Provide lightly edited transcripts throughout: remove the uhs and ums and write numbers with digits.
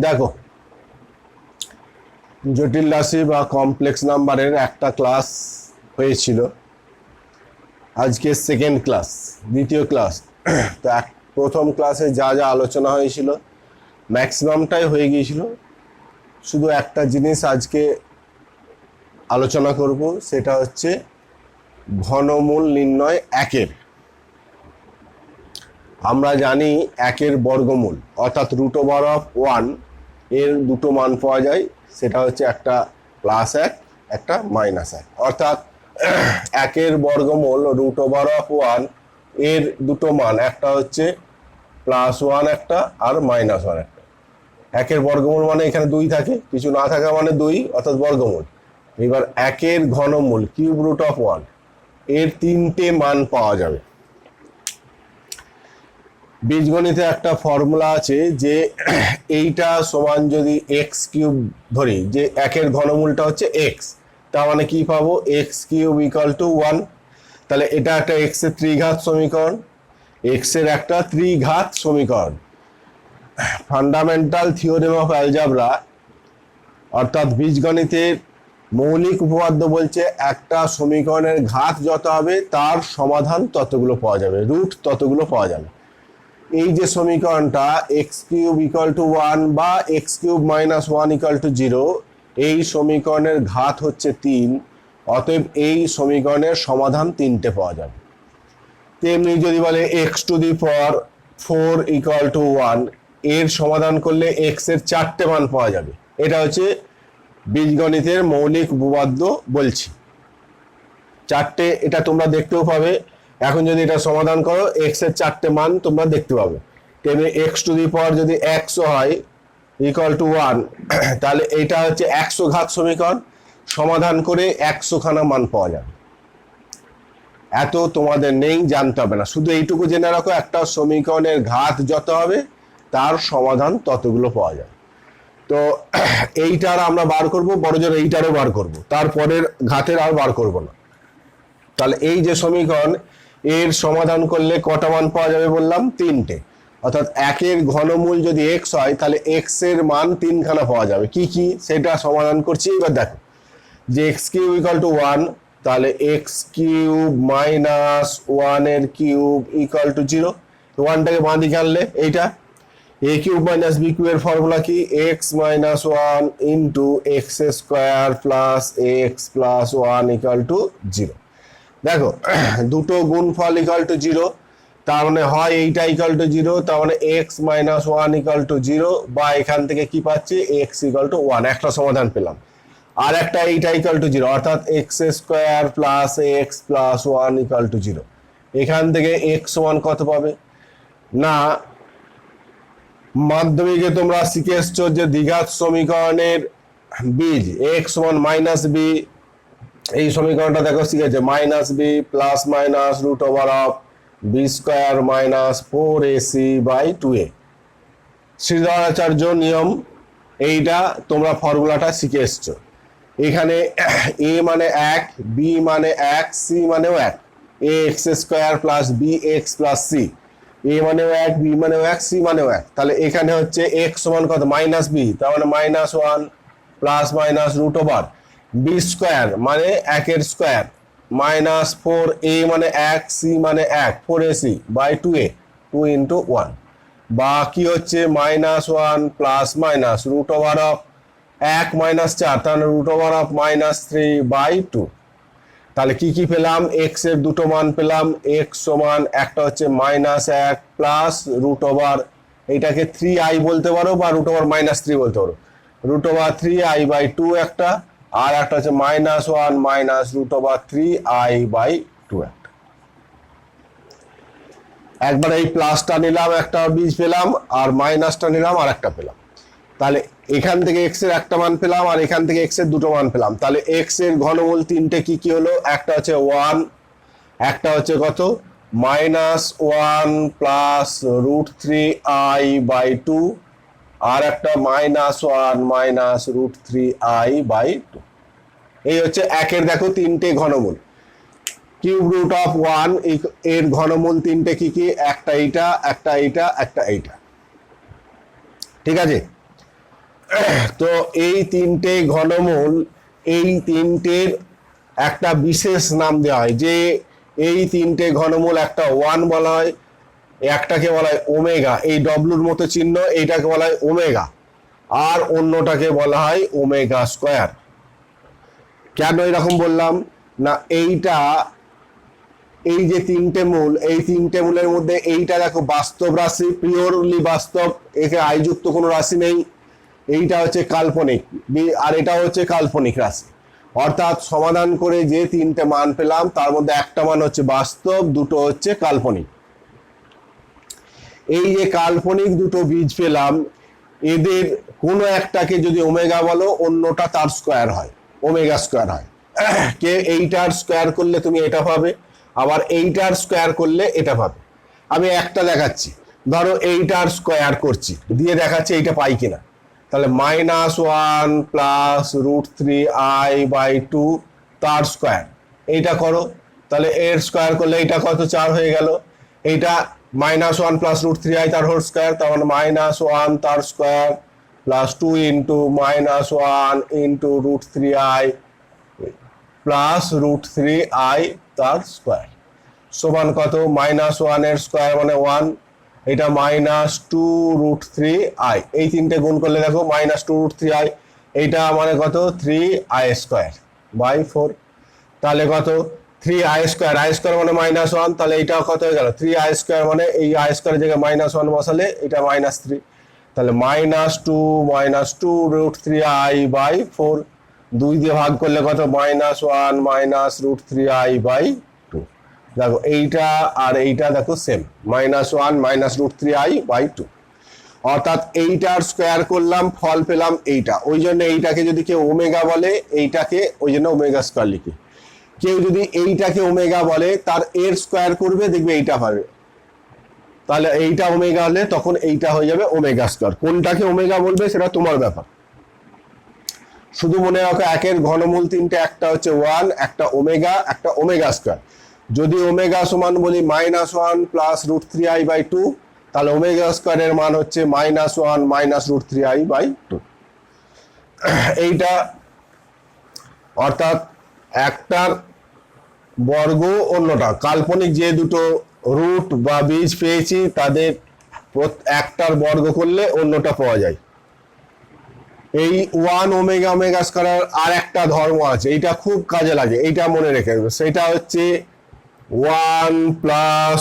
দেখো, জটিল রাশি বা কমপ্লেক্স নাম্বারের একটা ক্লাস হয়েছিল, আজকে সেকেন্ড ক্লাস, দ্বিতীয় ক্লাস। তো প্রথম ক্লাসে যা যা আলোচনা হয়েছিল ম্যাক্সিমামটাই হয়ে গিয়েছিল। শুধু একটা জিনিস আজকে আলোচনা করব, সেটা হচ্ছে ঘনমূল নির্ণয় একের। আমরা জানি একের বর্গমূল অর্থাৎ √1 এর দুটো মান পাওয়া যায়, সেটা হচ্ছে একটা +1 একটা -1, অর্থাৎ একের বর্গমূল √1 এর দুটো মান, একটা হচ্ছে +1 একটা আর -1 একটা। একের বর্গমূল মানে এখানে 2 থাকে, কিছু না থাকা মানে 2, অর্থাৎ বর্গমূল। এবার একের ঘনমূল √1 এর 3টে মান পাওয়া যাবে। বীজগণিতে একটা ফর্মুলা আছে যে এইটা সমান যদি x³ ধরি, যে একের ঘনমূলটা হচ্ছে x, তার মানে কি পাবো, x³ = 1। তাহলে এটা একটা x এর ত্রিঘাত সমীকরণ, x এর একটা ত্রিঘাত সমীকরণ। ফান্ডামেন্টাল থিওরেম অফ অ্যালজেব্রা অর্থাৎ বীজগণিতের মৌলিক উপপাদ্য বলছে একটা সমীকরণের ঘাত যত হবে তার সমাধান ততগুলো পাওয়া যাবে, রুট ততগুলো পাওয়া যাবে। এই যে সমীকরণটা x³ = 1 বা x³ - 1 = 0, এই সমীকরণের ঘাত হচ্ছে 3, অতএব এই সমীকরণের সমাধান 3টে পাওয়া যাবে। তেমনি যদি বলে x⁴ = 1, এর সমাধান করলে x এর 4টে মান পাওয়া যাবে। এটা হচ্ছে বীজগণিতের মৌলিক উপপাদ্য বলছি, 4টে। এটা তোমরা দেখতেও পাবে, এখন যদি এটা সমাধান করো x এর 4টে মান তোমরা দেখতে পাবে। তেমনি x⁴ যদি 100 হয় = 1, তাহলে এটা হচ্ছে 100 ঘাত সমীকরণ, সমাধান করে 100 খানা মান পাওয়া যাবে। এত তোমাদের নেই, জানতে হবে না, শুধু এইটুকু জেনে রাখো একটা সমীকরণের ঘাত যত হবে তার সমাধান ততগুলো পাওয়া যায়। তো এইটার আমরা বার করব, বড়জোর এইটারও বার করব, তারপরের ঘাতের আর বার করব না। তাহলে এই যে সমীকরণ, এর সমাধান করলে কটা মান পাওয়া যাবে বললাম, 3টে। অর্থাৎ একের ঘনমূল যদি x হয় তাহলে x এর মান 3খানা পাওয়া যাবে। কি কি সেটা সমাধান করছি। এবার দেখো যে x³ = 1, তাহলে x³ - 1 এর কিউব = 0। 1টাকে বাঁ দিকে আনলে এইটা a³ - b³ এর ফর্মুলা কি, x - 1 × x² + x + 1 = 0। দেখো দুটো গুণফল = 0, তার মানে হয় এইটা = 0, তার মানে x - 1 = 0, বা এখান থেকে কি পাচ্ছি, x = 1, একটা সমাধান পেলাম। আর একটা এইটা = 0, অর্থাৎ x² + x + 1 = 0। এখান থেকে x সমান কত পাবে না, মাধ্যমিকে তোমরা শিখে এসছো যে দ্বিঘাত সমীকরণের বীজ x সমান -b। এই সমীকরণটা দেখো শিখেছে, -b ± √b² - 4ac/2a। শ্রীধরাচার্য নিয়ম, এইটা তোমরা ফর্মুলাটা শিখে এসছো। এখানে a মানে 1, b মানে 1, c মানেও 1, ax² + bx + c। a মানেও 1, b মানেও 1, c মানেও 1। তাহলে এখানে হচ্ছে x সমান কত, -b, তার মানে -1 ± √b² মানে 1 এর স্কয়ার, -4a মানে 1, c মানে 1, 4ac/2a, 2 × 1। বা কি হচ্ছে -1 ± √1 - 4, তাহলে √3/2। তাহলে কি কি পেলাম, x এর দুটো মান পেলাম। x সমান একটা হচ্ছে -1 প্লাস এইটাকে 3i বলতে পারো বা √3 বলতে পারো, √3i/2 একটা, আর একটা হচ্ছে -1 -√3i/2 একটা। একবার এই প্লাসটা নিলাম, একটা বীজ পেলাম, আর মাইনাসটা নিলাম, আর একটা পেলাম। তাহলে এখান থেকে x এর একটা মান পেলাম, আর এখান থেকে x এর দুটো মান পেলাম। তাহলে x এর ঘনমূল 3টে কি কি হলো, একটা হচ্ছে 1, একটা হচ্ছে কত, -1 + √3i/2, আর একটা -1 -√3i/2। এই হচ্ছে একের দেখো 3টে ঘনমূল। √1 এর ঘনমূল 3টে কি কি, একটা এইটা, একটা এইটা, একটা এইটা। ঠিক আছে। তো এই তিনটে ঘনমূল, এই তিনটের একটা বিশেষ নাম দেওয়া হয়, যে এই তিনটে ঘনমূল একটা ওয়ান বলা হয়, একটাকে বলা হয় ওমেগা, এই ডব্লুর মতো চিহ্ন, এইটাকে বলা হয় ওমেগা, আর অন্যটাকে বলা হয় ওমেগা স্কোয়ার। কেন এরকম বললাম না, এইটা এই যে তিনটে মূল, এই তিনটে মূলের মধ্যে এইটা দেখো বাস্তব রাশি, পিওরলি বাস্তব, একে আইযুক্ত কোনো রাশি নেই, এইটা হচ্ছে কাল্পনিক, আর এটা হচ্ছে কাল্পনিক রাশি। অর্থাৎ সমাধান করে যে তিনটে মান পেলাম তার মধ্যে একটা মান হচ্ছে বাস্তব, দুটো হচ্ছে কাল্পনিক। এই যে কাল্পনিক দুটো বীজ পেলাম, এদের কোনো একটাকে যদি ওমেগা বলো, অন্যটা তার স্কোয়ার হয়, ওমেগা স্কোয়ার হয়। কে এইটার স্কোয়ার করলে তুমি এটা পাবে, আবার এইটার স্কোয়ার করলে এটা পাবে। আমি একটা দেখাচ্ছি, ধরো এইটার স্কোয়ার করছি, দিয়ে দেখাচ্ছি এইটা পাই কিনা। তাহলে -1 প্লাস √3i/2 তার স্কোয়ার, এইটা করো, তাহলে এর স্কোয়ার করলে এইটা কত, 4 হয়ে গেল। এইটা -1 প্লাস √3i তার হোল স্কোয়ার, তার মানে -1 তার square plus 2 into -1 into √3i plus √3i তার স্কোয়ার সমান কত, -1 এর স্কোয়ার মানে 1, এটা -2 √3i, এই তিনটে গুণ করলে দেখো -2 √3i, এইটা মানে কত 3i²/4, তাহলে কত 3i², i² মানে -1, তাহলে এইটা কত হয়ে গেল 3i² মানে এই i² জায়গায় -1 বসালে এটা -3, তাহলে -2 √3i/4, 2 দিয়ে ভাগ করলে কত -1 √3i/2। দেখো এইটা আর এইটা দেখো সেম, -1 √3i/2, অর্থাৎ এইটার স্কোয়ার করলাম, ফল পেলাম এইটা, ওই জন্য এইটাকে যদি কেউ ওমেগা বলে, এইটাকে ওই জন্য ওমেগা স্কোয়ার লিখি। কেউ যদি এইটাকে ওমেগা বলে, তার এর স্কোয়ার করবে, দেখবে এইটা পাবে, তাহলে এইটা ওমেগা হলে তখন এইটা হয়ে যাবে ওমেগা স্কোয়ার। কোনটাকে ওমেগা বলবে সেটা তোমার ব্যাপার। শুধু মনে রাখো একের ঘনমূল তিনটে, একটা হচ্ছে 1, একটা ওমেগা, একটা ওমেগা স্কোয়ার। যদি ওমেগা সমান বলি -1 প্লাস √3i/2, তাহলে ওমেগা স্কোয়ারের মান হচ্ছে -1 √3i/2। এইটা অর্থাৎ একটার বর্গ, অন্যটা কাল্পনিক, যে দুটো রুট বা বীজ পেয়েছি তাদের একটার বর্গ করলে অন্যটা পাওয়া যায়। এই 1 ওমেগা ওমেগা স্কোয়ার আর একটা ধর্ম আছে, এইটা খুব কাজে লাগে, এইটা মনে রেখে দেবে, সেটা হচ্ছে 1 প্লাস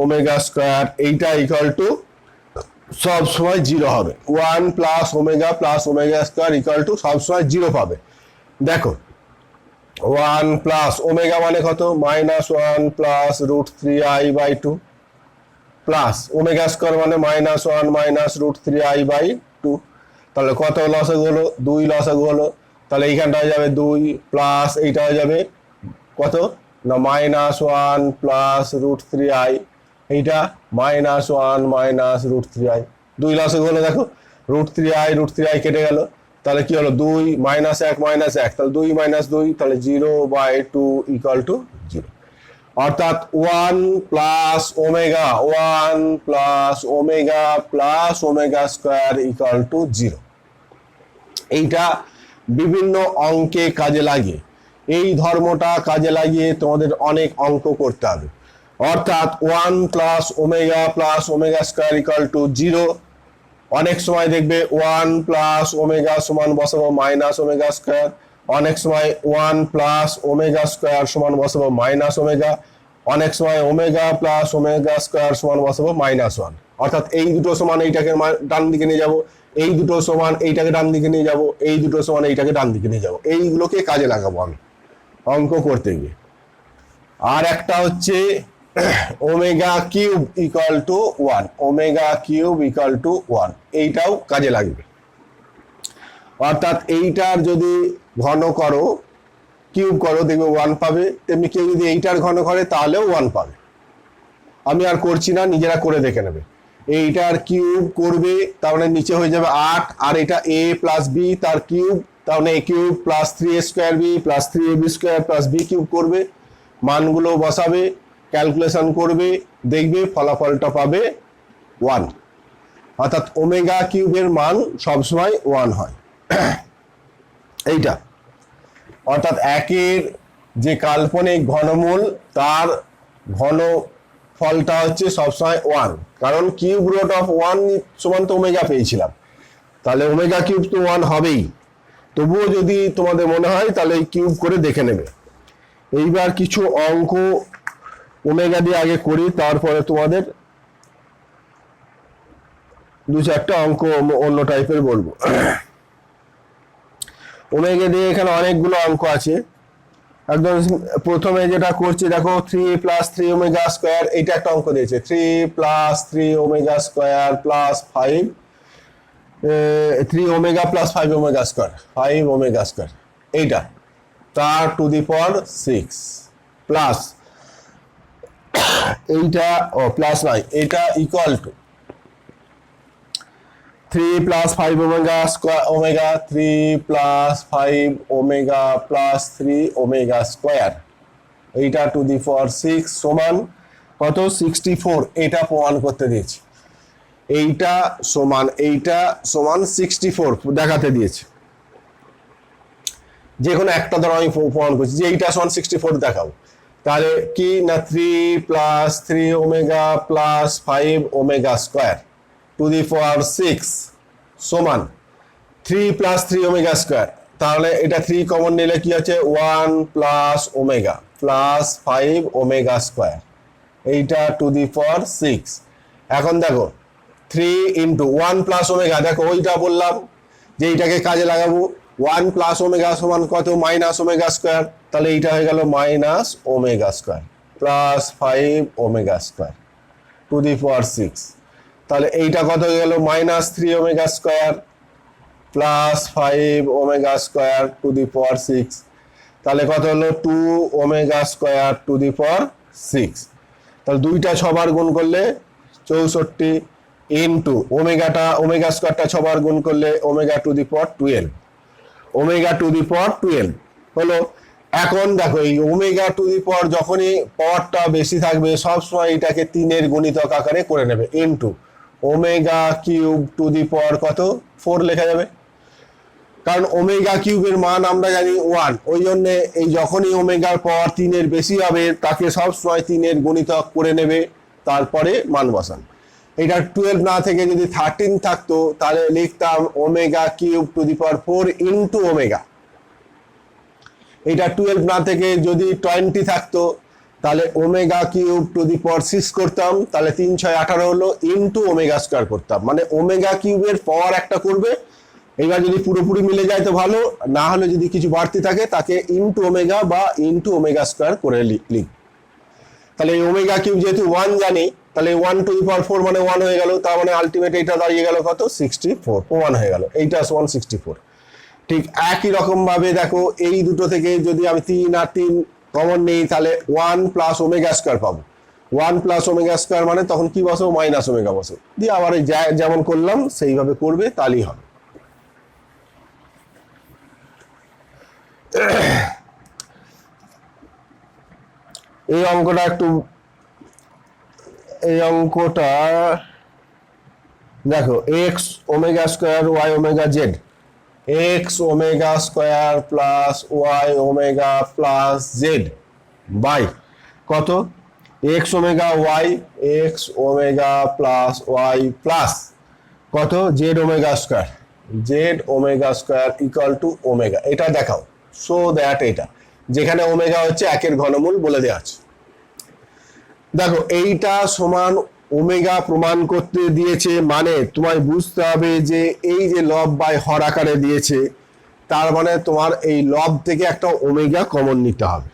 ওমেগা স্কোয়ার, এইটা ইকুয়াল টু সবসময় 0 হবে। 1 plus omega square equal two সবসময় 0 পাবে। দেখো 1 প্লাস ওমেগা মানে কত, -1 plus √3i/2 plus omega square মানে -1 √3i/2, তাহলে কত লসাগু হলো, 2 লসাগু হলো, তাহলে এইখানটা হয়ে যাবে 2 প্লাস এইটা হয়ে যাবে কত না -1 প্লাস √3i, এইটা -1 √3i, 2 লসাগু হলো, দেখো √3i কেটে গেল, তাহলে কি হলো 2 -1 -1, তাহলে 2 - 2, তাহলে 0/2 ইকুয়াল টু 0। অর্থাৎ 1 plus omega square equal to 0। এইটা বিভিন্ন অঙ্কে কাজে লাগে, এই ধর্মটা কাজে লাগিয়ে তোমাদের অনেক অঙ্ক করতে হবে। অর্থাৎ 1 plus omega square equal to 0। অনেক সময় দেখবে 1 প্লাস ওমেগা সমান বসাবো -ওমেগা স্কোয়ার, অনেক সময় 1 প্লাস ওমেগা স্কোয়ার সমান বসাবো -ওমেগা, অনেক সময় ওমেগা প্লাস ওমেগা স্কোয়ার সমান বসাবো -1। অর্থাৎ এই দুটো সমান এইটাকে ডান দিকে নিয়ে যাব, এই দুটো সমান এইটাকে ডান দিকে নিয়ে যাব, এই দুটো সমান এইটাকে ডান দিকে নিয়ে যাব, এইগুলোকে কাজে লাগাবো আমি অঙ্ক করতে গিয়ে। আর একটা হচ্ছে ওমেগা কিউব ইকুয়াল টু 1, এইটাও কাজে লাগবে। অর্থাৎ এইটার যদি ঘন করো, কিউব করো, দেখবে 1 পাবে, তেমনি কেউ যদি এইটার ঘন করে তাহলেও 1 পাবে। আমি আর করছি না, নিজেরা করে দেখে নেবে। এইটার কিউব করবে, তার মানে নিচে হয়ে যাবে 8, আর এটা a প্লাস b তার কিউব, তার মানে a cube plus 3a² b plus 3ab² plus b cube করবে, মানগুলো বসাবে, ক্যালকুলেশন করবে, দেখবে ফলাফলটা পাবে 1। অর্থাৎ ওমেগা কিউবের মান সবসময় 1 হয়। এইটা অর্থাৎ একের যে কাল্পনিক ঘনমূল তার ঘনফলটা হচ্ছে সবসময় 1, কারণ কিউব রুট অফ 1 সমান তো ওমেগা পেয়েছিলাম, তাহলে ওমেগা কিউব তো 1 হবেই। তবুও যদি তোমাদের মনে হয় তাহলে এই কিউব করে দেখে নেবে। এইবার কিছু অঙ্ক ওমেগা দিয়ে আগে করি, তারপরে তোমাদের 2-4টা অঙ্ক অন্য টাইপের বলবো। ওমেগা দিয়ে এখানে অনেকগুলো অঙ্ক আছে। একদম প্রথমে যেটা করছি দেখো, 3 + 3 ওমেগা স্কয়ার, এইটা একটা অঙ্ক দিয়েছে। 3 + 3 omega square plus 5 3 omega plus 5 omega square, 5 omega square, এইটা তার টু দি পাওয়ার 6 প্লাস এইটা প্লাস নয়, এটা equal to 3 + 5 omega square omega 3 + 5 omega plus 3 omega square, এইটা টু দি পাওয়ার 6 সমান কত? 64। এটা প্রমাণ করতে দিয়েছি। এইটা সমান 64 দেখাতে দিয়েছে। যে কোনো একটা ধরো আমি প্রমাণ করছি যে এইটা সমান 64 দেখাও, তাহলে কি না 3 + 3 omega plus 5 omega square to the power 6 সমান 3 + 3 ওমেগা স্কয়ার, তাহলে এটা 3 কমন নিলে কি আছে? 1 plus omega plus 5 omega square, এইটা টু দি পাওয়ার 6। এখন দেখো 3 × 1 প্লাস ওমেগা, দেখো ওইটা বললাম যে এইটাকে কাজে লাগাবো। 1 প্লাস ওমেগা সমান কত? মাইনাস ওমেগা স্কয়ার, তাহলে এইটা হয়ে গেল minus omega square plus 5 omega square to the power 6, তাহলে এইটা কত হয়ে গেল? Minus 3 omega square plus 5 omega square to the power 6, তাহলে কত হলো? 2 omega square to the power 6। তাহলে দুইটা 6 বার গুণ করলে 64 ইন্টু ওমেগা স্কয়ারটা 6 বার গুণ করলে omega to the power 12, omega to the power 12 হলো। এখন দেখো এই ওমেগা টু দি পাওয়ার যখনই পাওয়ারটা বেশি থাকবে সবসময় এটাকে 3-এর গুণিতক আকারে করে নেবে, into omega cube to the power কত? 4 লেখা যাবে, কারণ ওমেগা কিউবের মান আমরা জানি 1, ওই জন্য এই যখনই ওমেগার পাওয়ার 3-এর বেশি হবে তাকে সবসময় 3-এর গুণিতক করে নেবে, তারপরে মান বসান। এটা 12 না থেকে যদি 13 থাকতো তাহলে লিখতাম omega cube to the power 4 into omega. এটা 12 না থেকে যদি 20 থাকতো তাহলে omega cube to the power 6 করতাম, তাহলে 3 6 18 হলো, ইন্টু ওমেগা স্কয়ার করতাম। মানে ওমেগা কিউবের পাওয়ার একটা করবে। এবার যদি পুরোপুরি মিলে যায় তো ভালো, না হলে যদি কিছু বাড়তি থাকে তাকে ইন্টু ওমেগা বা ইন্টু ওমেগা স্কয়ার করে লিখ। তাহলে এই ওমেগা কিউব যেহেতু 1 জানি, তাহলে 1 টু দি পাওয়ার 4 মানে 1 হয়ে গেল, তার মানে আলটিমেট এটা দাঁড়িয়ে গেল কত? 64 প্রমাণ হয়ে গেল, এইটা সমান 64। ঠিক একই রকম ভাবে দেখো এই দুটো থেকে যদি আমি 3 আর 3 কমন নেই তাহলে 1 প্লাস ওমেগা স্কয়ার পাবো। 1 প্লাস ওমেগা স্কয়ার মানে তখন কি বসো? মাইনাস ওমেগা বসো, দিয়ে আবার যেমন করলাম সেইভাবে করবে, তাহলেই হবে। এই অঙ্কটা দেখো, x omega square y omega z, x omega square plus y omega plus z by কত? X omega y, x omega plus y plus কত? Z omega square, z omega square equal to omega. এটা দেখাও, so that এটা যেখানে omega হচ্ছে 1-এর ঘনমূল বলে দেওয়া আছে। দেখো এইটা সমান ওমেগা প্রমাণ করতে দিয়েছে, মানে তোমায় বুঝতে হবে যে এই যে লব বাই হর আকারে দিয়েছে, তার মানে তোমার এই লব থেকে একটা ওমেগা কমন নিতে হবে,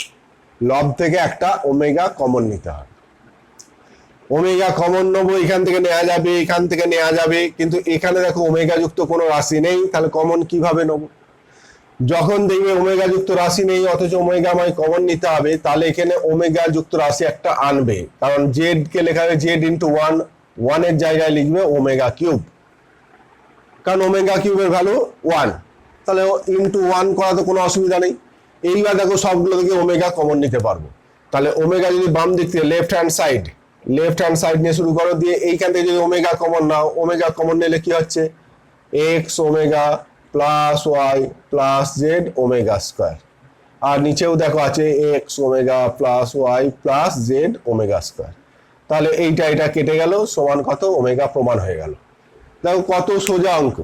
লব থেকে একটা ওমেগা কমন নিতে হবে। ওমেগা কমন নেবো, এখান থেকে নেওয়া যাবে, এখান থেকে নেওয়া যাবে, কিন্তু এখানে দেখো ওমেগা যুক্ত কোনো রাশি নেই, তাহলে কমন কিভাবে নেবো? যখন দেখবে ওমেগা যুক্ত রাশি নেই অথচ ওমেগা আমায় কমন নিতে হবে, তাহলে এখানে ওমেগা যুক্ত রাশি একটা আনবে, কারণ জেড কে লেখা হবে জেড ইন্টু 1, 1 এর জায়গায় লিখবে ওমেগা কিউব, কারণ ওমেগা কিউবের ভ্যালু 1, তাহলে ইন্টু 1 করা তো কোনো অসুবিধা নেই। এইবার দেখো সবগুলো থেকে ওমেগা কমন নিতে পারবো, তাহলে ওমেগা যদি বাম দিক থেকে left hand side left hand side নিয়ে শুরু করো, দিয়ে এইখান থেকে যদি ওমেগা কমন নাও, ওমেগা কমন নিলে কি হচ্ছে x omega plus y plus z omega square, আর নিচেও দেখো আছে x omega plus y plus z omega square. তাহলে এইটা এটা কেটে গেল, সমান কত ওমেগা প্রমাণ হয়ে গেল। দেখো কত সোজা অঙ্ক,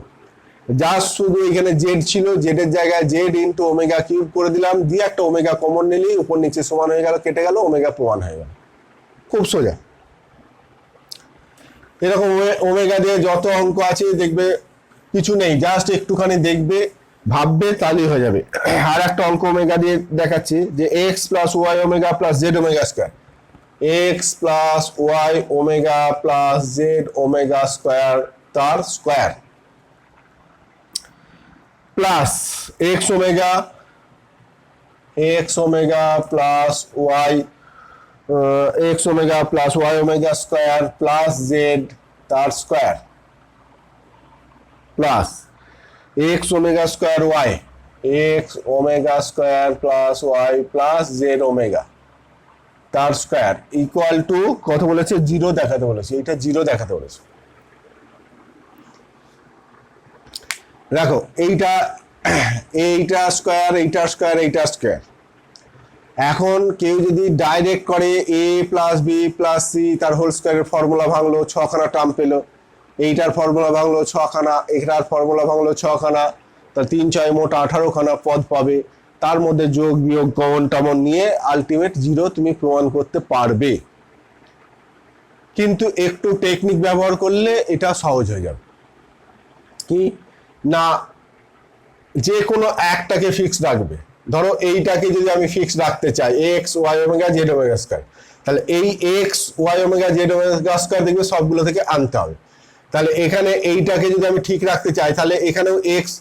জাস্ট শুধু এখানে জেড ছিল, জেডের জায়গায় জেড ইন্টু ওমেগা কিউব করে দিলাম, দিয়ে একটা ওমেগা কমন নিলেই উপর নিচে সমান হয়ে গেল, কেটে গেল, ওমেগা প্রমাণ হয়ে গেল। খুব সোজা। এরকম ওমেগা দিয়ে যত অঙ্ক আছে দেখবে কিছু নেই, জাস্ট একটুখানি দেখবে ভাববে তাহলেই হয়ে যাবে। আর একটা অঙ্ক ওমেগা দিয়ে দেখাচ্ছি, যে x plus y omega plus z omega square, x plus y omega plus z omega square তার square plus x omega plus y x omega plus y omega square plus z তার square plus x omega square y x omega square plus y plus z omega তার square equal to কত বলেছে, zero দেখাতে বলেছে, এটা zero দেখাতে বলেছে। দেখো এইটা এইটা স্কোয়ার, এইটা স্কোয়ার, এইটা স্কোয়ার। এখন কেউ যদি ডাইরেক্ট করে এ প্লাস বি প্লাস সি তার হোল স্কোয়ারের ফর্মুলা ভাঙলো, ছখানা টার্ম পেলো, এইটার ফর্মুলা ভাঙলো ছখানা, এটার ফর্মুলা ভাঙলো ছখানা, তার 3 6 মোট 18খানা পদ পাবে, তার মধ্যে যোগ বিয়োগ কমন টমন নিয়ে আলটিমেট জিরো তুমি প্রমাণ করতে পারবে। কিন্তু একটু টেকনিক ব্যবহার করলে এটা সহজ হয়ে যাবে। কি না, যে কোনো একটাকে ফিক্স রাখবে। ধরো এইটাকে যদি আমি ফিক্স রাখতে চাই x y omega z omega square, তাহলে এই x y omega z omega square দেখবে সবগুলো থেকে আনতে হবে। তাহলে এখানে এইটাকে যদি আমি ঠিক রাখতে চাই তাহলে এখানেও এক্স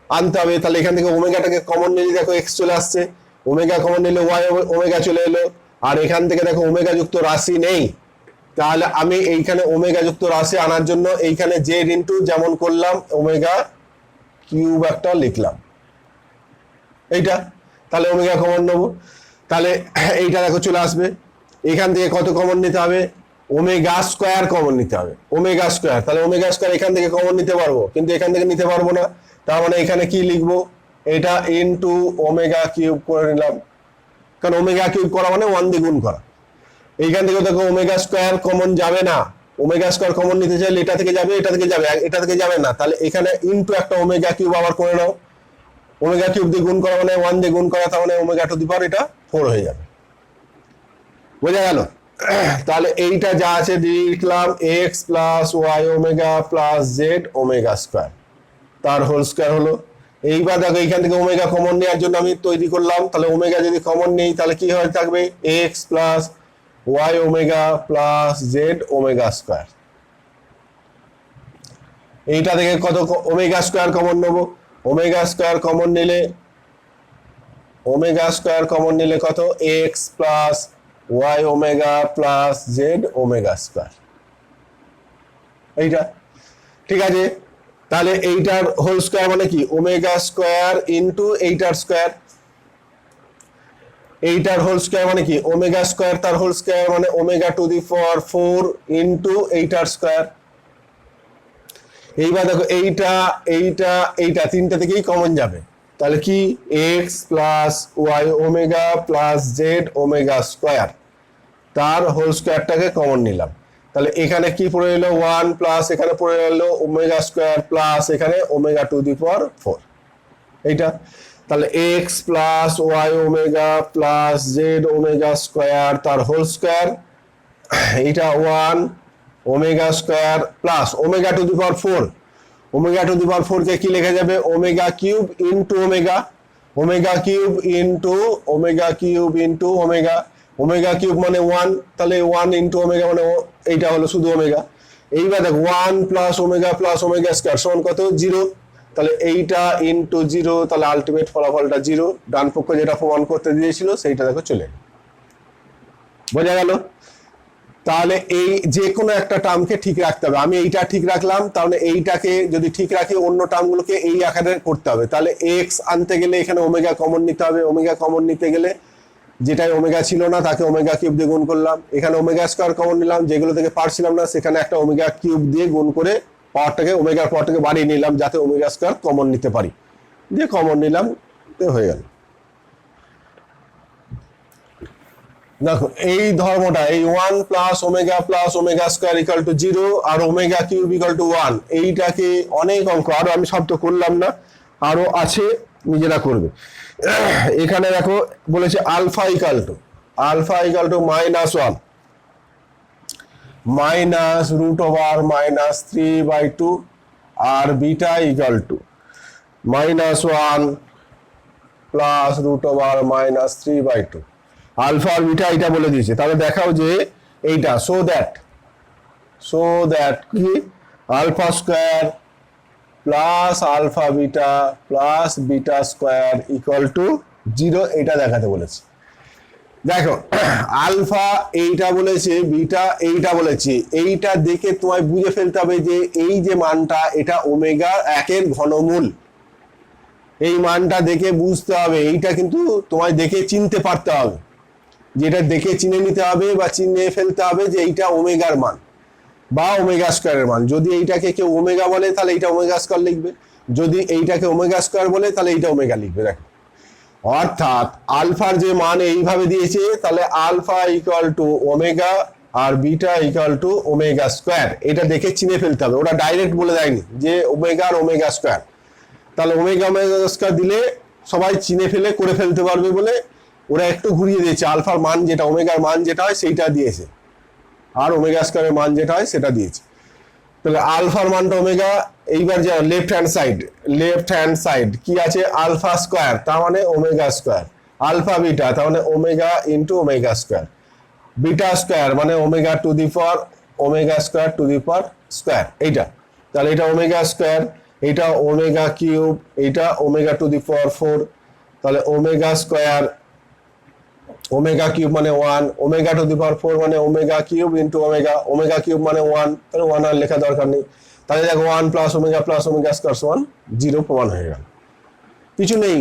আনতে হবে, তাহলে এখান থেকে ওমেগাটাকে কমন নিলে দেখো এক্স চলে আসছে, ওমেগা কমন নিলে ওয়াই ওমেগা চলে এলো, আর এখান থেকে দেখো ওমেগা যুক্ত রাশি নেই, তাহলে আমি এইখানে ওমেগা যুক্ত রাশি আনার জন্য এইখানে জেড ইন্টু যেমন করলাম ওমেগা কিউব একটা লিখলাম এইটা, তাহলে ওমেগা কমন নেবো, তাহলে এইটা দেখো চলে আসবে। এখান থেকে কত কমন নিতে হবে, ওমেগা স্কোয়ার কমন নিতে হবে, ওমেগা স্কোয়ার, তাহলে ওমেগা স্কোয়ার এখান থেকে কমন নিতে পারবো, কিন্তু এখান থেকে নিতে পারবো না, তার মানে এখানে কি লিখবো, এটা ইনটু ওমেগা কিউব করে নিলাম, কারণ ওমেগা কিউব করা মানে 1 দিয়ে গুণ করা। এইখান থেকে দেখো ওমেগা স্কোয়ার কমন যাবে না, ওমেগা স্কোয়ার কমন নিতে চাইলে এটা থেকে যাবে, এটা থেকে যাবে, এটা থেকে যাবে না, তাহলে এখানে ইনটু একটা ওমেগা কিউব আবার করে নাও, ওমেগা কিউব দিয়ে গুণ করা মানে 1 দিয়ে গুণ করা, তার মানে ওমেগা টু দি পাওয়ার এটা 4 হয়ে যাবে। বোঝা গেল? তাহলে এইটা যা আছে লিখলাম x plus y omega plus z omega square তার হোল স্কোয়ার হলো। এইবার দেখো এইখান থেকে ওমেগা কমন নেওয়ার জন্য আমি তৈরি করলাম, তাহলে ওমেগা যদি কমন নেই তাহলে কি হয়ে থাকবে, x plus y omega plus z omega square. এইটা থেকে কত ওমেগা স্কোয়ার কমন নেবো, ওমেগা স্কোয়ার কমন নিলে কত, x plus y omega plus z omega square. এইটা ঠিক আছে, তাহলে এইটার হোল স্কোয়ার মানে কি, ওমেগা স্কোয়ার ইন্টু এইটার স্কোয়ার, এইটার হোল স্কোয়ার মানে কি, ওমেগা স্কোয়ার তার হোল স্কোয়ার মানে omega to the power 4 into এইটার স্কোয়ার। এইবার দেখো এইটা এইটা এইটা তিনটা থেকেই কমন যাবে, তাহলে কি x plus y omega plus z omega square তার হোল স্কোয়ারটাকে কমন নিলাম, তাহলে এখানে কি পড়ে এলো 1 প্লাস এখানে পড়ে এলো ওমেগা স্কোয়ার প্লাস এখানে ওমেগা টু দি পাওয়ার 4 এইটা, তাহলে x plus y omega plus z omega square তার হোল স্কোয়ার, এইটা 1 omega square plus omega to the power 4, omega to the power 4 কে কি লেখা যাবে, omega cube into omega, omega cube into omega cube into omega, omega cube মানে 1, তাহলে 1 into omega মানে এইটা হলো শুধু ওমেগা। এইবার দেখো 1 প্লাস ওমেগা স্কোয়ার সমান কত, 0, তাহলে এইটা ইন্টু 0, তাহলে আলটিমেট ফলাফলটা 0, ডান পক্ষ যেটা প্রমাণ করতে দিয়েছিল সেইটা দেখো চলে গেল। বোঝা গেল? তাহলে এই যে কোনো একটা টার্মকে ঠিক রাখতে হবে, আমি এইটা ঠিক রাখলাম, তাহলে এইটাকে যদি ঠিক রাখি অন্য টার্মগুলোকে এই আকারে করতে হবে, তাহলে এক্স আনতে গেলে এখানে ওমেগা কমন নিতে হবে, ওমেগা কমন নিতে গেলে যেটাই ওমেগা ছিল না তাকে ওমেগা কিউব দিয়ে গুণ করলাম, এখানে ওমেগা স্কোয়ার কমন নিলাম, যেগুলো থেকে পারছিলাম না সেখানে একটা ওমেগা কিউব দিয়ে গুণ করে পাওয়ারটাকে ওমেগার পাওয়ারটাকে বাড়িয়ে নিলাম যাতে ওমেগা স্কোয়ার কমন নিতে পারি, দিয়ে কমন নিলাম, হয়ে গেল। দেখো এই ধর্মটা, এই 1 plus omega square equal to 0 আর ওমেগা কিউব ইকাল টু 1, এইটাকে অনেক অঙ্ক, আরো আমি সব তো করলাম না, আরো আছে, নিজেরা করবে। এখানে দেখো বলেছে alpha equal to -1 minus root over -3/2 আর beta equal to -1 plus root over -3/2। Alpha আর বিটা এটা বলে দিয়েছে, তাহলে দেখাও যে এইটা সো দ্যাট কি alpha square plus alpha beta plus beta square equal to 0, এটা দেখাতে বলেছে। দেখো আলফা এইটা বলেছে, বিটা এইটা বলেছে, এইটা দেখে তোমায় বুঝে ফেলতে হবে যে এই যে মানটা এটা ওমেগা 1-এর ঘনমূল, এই মানটা দেখে বুঝতে হবে, এইটা কিন্তু তোমায় দেখে চিনতে পারতে হবে, যেটা দেখে চিনে নিতে হবে বা চিনে ফেলতে হবে যে এইটা ওমেগার মান বা ওমেগা স্কোয়ারের মান। যদি এইটাকে কেউ ওমেগা বলে তাহলে এইটা ওমেগা স্কোয়ার লিখবে, যদি এইটাকে ওমেগা স্কোয়ার বলে তাহলে এইটা ওমেগা লিখবে। দেখো অর্থাৎ আলফার যে মান এইভাবে দিয়েছে, তাহলে আলফা ইকুয়াল টু ওমেগা আর beta equal to omega square, এটা দেখে চিনে ফেলতে হবে, ওরা ডাইরেক্ট বলে দেয়নি যে ওমেগা আর ওমেগা স্কোয়ার, তাহলে ওমেগা স্কোয়ার দিলে সবাই চিনে ফেলে করে ফেলতে পারবে বলে ওরা একটু ঘুরিয়ে দিয়েছে, আলফার মান যেটা ওমেগার মান যেটা হয় সেইটা দিয়েছে আর ওমেগা স্কোয়ারের মান যেটা হয় সেটা দিয়েছে। তাহলে আলফার মানটা ওমেগা, এইবার যা লেফট হ্যান্ড সাইড কি আছে আলফা স্কোয়ার তার মানে ওমেগা স্কোয়ার, আলফা বিটা তার মানে omega into omega square, beta square মানে omega to the power omega square to the power square, এইটা তাহলে এটা ওমেগা স্কোয়ার, এটা ওমেগা কিউব, এটা ওমেগা টু দি পাওয়ার 4, তাহলে ওমেগা স্কোয়ার ওমেগা কিউব মানে 1, ওমেগা টু দি পাওয়ার 4 মানে omega cube into omega cube মানে 1, তাহলে 1 আর লেখা দরকার নেই, তাহলে দেখো 1 প্লাস ওমেগা স্কোয়ার সমান 0 প্রমাণ হয়ে গেল, কিছু নেই,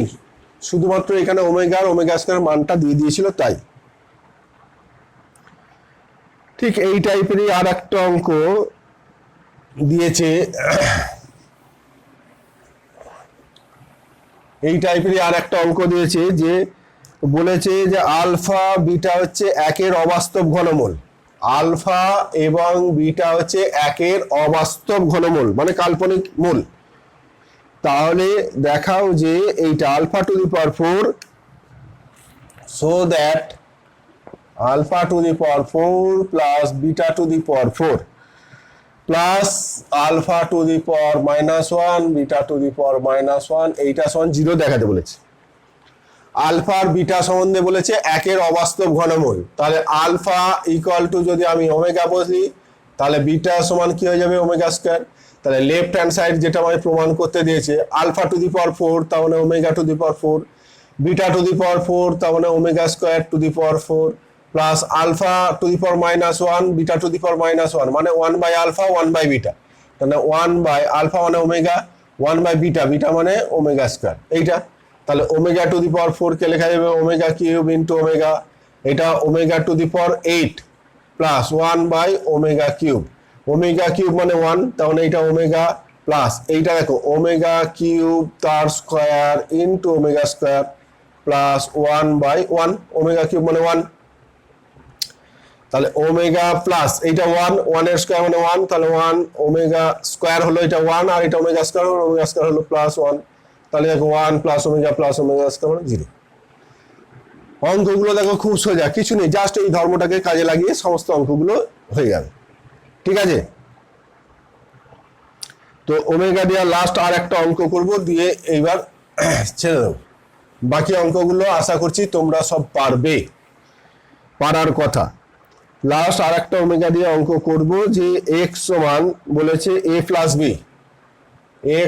শুধুমাত্র এখানে ওমেগা আর ওমেগা স্কোয়ার মানটা দিয়ে দিয়েছিল তাই। ঠিক এই টাইপেরই আর একটা অঙ্ক দিয়েছে, যে বলেছে যে আলফা বিটা হচ্ছে 1-এর অবাস্তব ঘনমূল, আলফা এবং বিটা হচ্ছে 1-এর অবাস্তব ঘনমূল মানে কাল্পনিক মূল, তাহলে দেখাও যে এইটা alpha to the power 4 so that alpha to the power 4 plus beta to the power 4 plus alpha to the power -1 beta to the power -1 এইটা সমান 0 দেখাতে বলেছে। আলফা আর বিটা সম্বন্ধে বলেছে 1-এর অবাস্তব ঘনমূল, তাহলে আলফা ইকুয়াল টু যদি আমি ওমেগা বসি তাহলে বিটা সমান কি হয়ে যাবে ওমেগা স্কোয়ার, তাহলে লেফট হ্যান্ড সাইড যেটা আমায় প্রমাণ করতে দিয়েছে আলফা টু দি পাওয়ার 4 তার মানে omega to the power 4, beta to the power 4 তার মানে omega square to the power 4 plus alpha to the power -1 beta to the power -1 মানে 1 বাই আলফা 1 বাই বিটা, তাহলে 1 বাই আলফা মানে omega, 1 by beta মানে omega square, এইটা তাহলে omega to the power 4 কে লেখা যাবে ওমেগা কিউব ইন্টু ওমেগা, এটা omega to the power 8 plus 1 by omega cube মানে 1, তাহলে এটা ওমেগা প্লাস এইটা দেখো ওমেগা কিউব তার square into omega square plus 1 by 1, omega cube মানে 1, তাহলে ওমেগা প্লাস এইটা 1 এর স্কোয়ার মানে 1, তাহলে 1 ওমেগা স্কোয়ার হলো এটা 1 আর এটা ওমেগা স্কোয়ার হলো প্লাস 1, তাহলে দেখো 1 প্লাস ওমেগা স্কোয়ার মানে 0। অঙ্কগুলো দেখো খুব সোজা, কিছু নেই, জাস্ট এই ধর্মটাকে কাজে লাগিয়ে সমস্ত অঙ্কগুলো হয়ে যাবে, ঠিক আছে। তো ওমেগা দিয়ে লাস্ট আর একটা অঙ্ক করব, দিয়ে এইবার ছেড়ে দেবো, বাকি অঙ্কগুলো আশা করছি তোমরা সব পারবে, পারার কথা। লাস্ট আর একটা ওমেগা দিয়ে অঙ্ক করব যে x সমান বলেছে a plus b,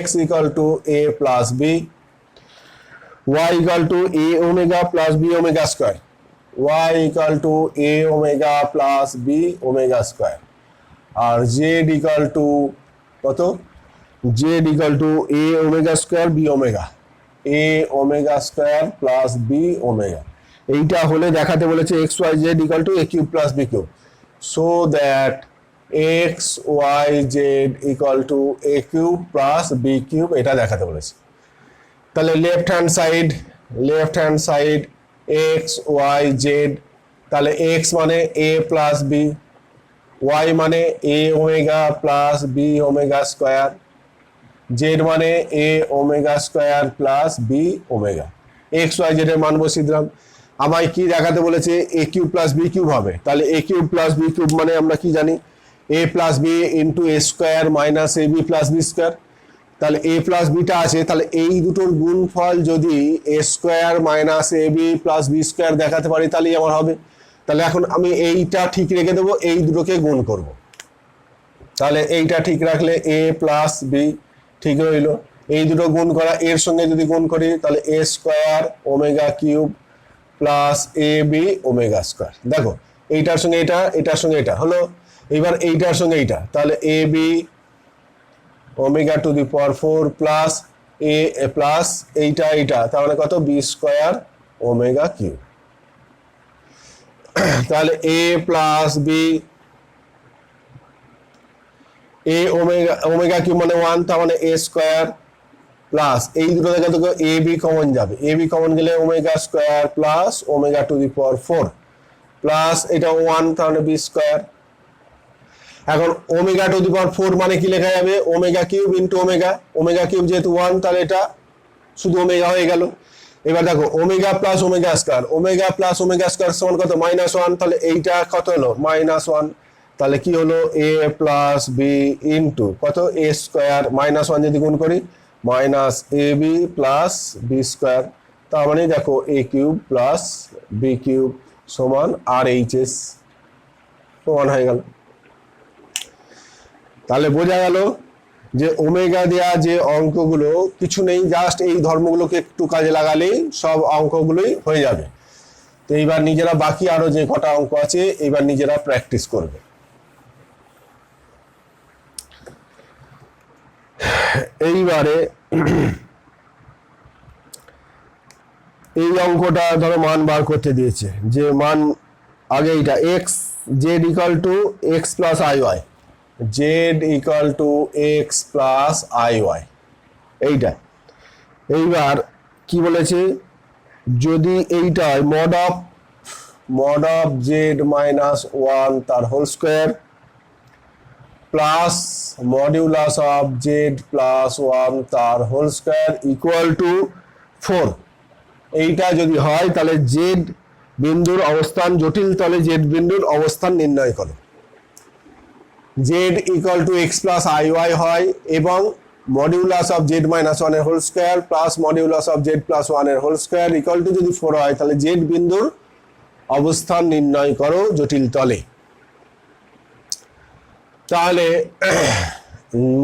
x equal to a plus b, y equal to a omega plus b omega square, y equal to a omega plus b omega square, আর z ইকুয়াল টু কত, z equal to a omega square b omega, a omega square plus b omega, এইটা হলে দেখাতে বলেছে x y z equal to a cube plus b cube, so that x y z equal to a cube plus b cube, এটা দেখাতে বলেছে। তাহলে left hand side x y z, তাহলে x মানে এ প্লাস বি, ওয়াই মানে a omega plus b omega square, z মানে a omega square plus b omega. X y z এর মান বসিয়ে দিলাম। আমায় কি দেখাতে বলেছে? A cube plus b cube হবে। তাহলে a cube plus b cube মানে আমরা কি জানি? A plus b into a square minus A B plus b square. তাহলে এ প্লাস বিটা আছে, তাহলে এই দুটোর গুণফল যদি এ square minus A B plus b square দেখাতে পারি তাহলেই আমার হবে। তাহলে এখন আমি এইটা ঠিক রেখে দেবো, এই দুটোকে গুণ করব। তাহলে এইটা ঠিক রাখলে এ প্লাস বি ঠিক রইল, এই দুটো গুণ করা, এর সঙ্গে যদি গুণ করি তাহলে এ স্কোয়ার ওমেগা কিউব প্লাস এ বি ওমেগা স্কোয়ার। দেখো এইটার সঙ্গে এটা, এটার সঙ্গে এটা হলো, এবার এইটার সঙ্গে এইটা, তাহলে a b omega to the power 4 plus a plus এইটা, তার মানে কত? B square omega cube. তাহলে a plus b, a omega cube মানে 1, তার মানে এ স্কোয়ার প্লাস এই দুটো থেকে তো এ বি কমন যাবে, এ বি কমন গেলে omega square plus omega to the power 4 plus এটা 1, তার মানে বি স্কোয়ার। এখন ওমেগা টু দি পাওয়ার 4 মানে কি লেখা যাবে? Omega cube into omega, omega cube যেহেতু 1 তাহলে এটা শুধু ওমেগা হয়ে গেল। এবার দেখো ওমেগা প্লাস ওমেগা স্কোয়ার সমান কত? -1, তাহলে এইটা কত হলো? -1। তাহলে কি হলো? এ প্লাস বি ইন্টু কত? এ স্কোয়ার, -1 যদি গুণ করি minus A B plus b square, তার মানে দেখো এ কিউব প্লাস বি কিউব সমান আর এইচ এস সমান হয়ে গেল। তাহলে বোঝা গেল যে ওমেগা দেয়া যে অঙ্কগুলো কিছু নেই, জাস্ট এই ধর্মগুলোকে একটু কাজে লাগালেই সব অঙ্কগুলোই হয়ে যাবে। তো এইবার নিজেরা বাকি আরো যে কটা অঙ্ক আছে এইবার নিজেরা প্র্যাকটিস করবে। এইবারে এই অঙ্কটা ধরো মান বার করতে দিয়েছে, যে মান আগে এইটা x z equal to x plus I y, z equal to x plus I Y, এইটা। এইবার কি বলেছে? যদি এইটা মড অফ জেড মাইনাস 1 তার whole square plus modulus of z plus 1 তার হোল স্কোয়ার ইকুয়াল টু 4, এইটা যদি হয় তাহলে জেড বিন্দুর অবস্থান, জটিল তলে জেড বিন্দুর অবস্থান নির্ণয় করো। Z equal to x plus I y হয় এবং মডিউলাস অফ জেড মাইনাস 1 এর whole square plus modulus of z plus 1 এর হোল স্কোয়ার ইকুয়াল টু যদি 4 হয় তাহলে জেড বিন্দুর অবস্থান নির্ণয় করো জটিল তলে। তাহলে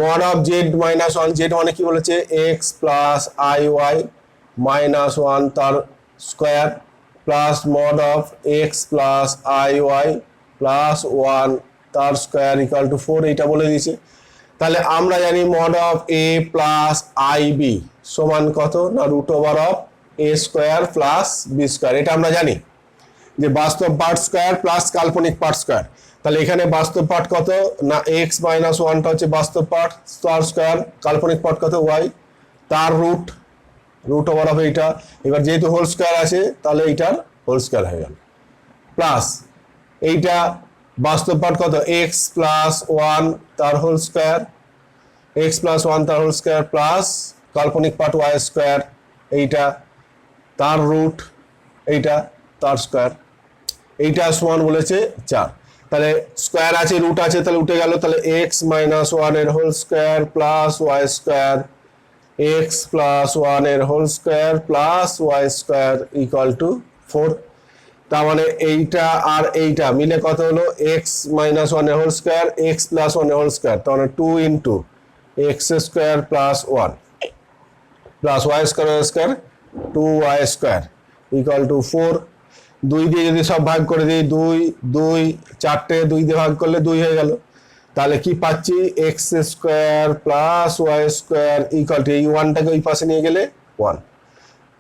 mod of z minus 1, z মানে কি বলেছে? X plus I Y minus 1 তার square plus mod of x plus I Y plus 1 তার স্কোয়ার ইকুয়াল টু 4, এইটা বলে দিয়েছে। তাহলে আমরা জানি mod of a plus i b সমান কত? না root over of a square plus b square, এটা আমরা জানি যে বাস্তব পার্ট স্কোয়ার প্লাস কাল্পনিক পার্ট স্কোয়ার। তাহলে এখানে বাস্তব পার্ট কত? না এক্স মাইনাস 1টা হচ্ছে বাস্তব পার্ট তার স্কোয়ার, কাল্পনিক পার্ট কত? ওয়াই তার রুট ওভার অফ এইটা। এবার যেহেতু হোল স্কোয়ার আছে তাহলে এইটার হোল স্কোয়ার হয়ে গেল প্লাস এইটা বাস্তব পার্ট কত? এক্স প্লাস 1 তার হোল স্কোয়ার, এক্স প্লাস 1 তার হোল স্কোয়ার প্লাস কাল্পনিক পার্ট ওয়াই স্কোয়ার, এইটা তার রুট, এইটা তার স্কোয়ার, এইটা সমান বলেছে 4। তাহলে স্কোয়ার আছে রুট আছে তাহলে উঠে গেল। তাহলে এক্স মাইনাস 1 এর whole square plus Y square, x plus 1 এর whole square plus Y square equal to 4। তার মানে এইটা আর এইটা মিলে কত হলো? এক্স মাইনাস 1 এর হোল স্কোয়ার এক্স প্লাস 1 এর হোল স্কোয়ার, তার মানে 2 into x square plus 1 plus Y square 2y square equal to 4। 2 দিয়ে যদি সব ভাগ করে দিই 2 4টে 2 দিয়ে ভাগ করলে 2 হয়ে গেল। তাহলে কি পাচ্ছি? X square plus Y square equal to এই 1টাকে ওই পাশে নিয়ে গেলে 1,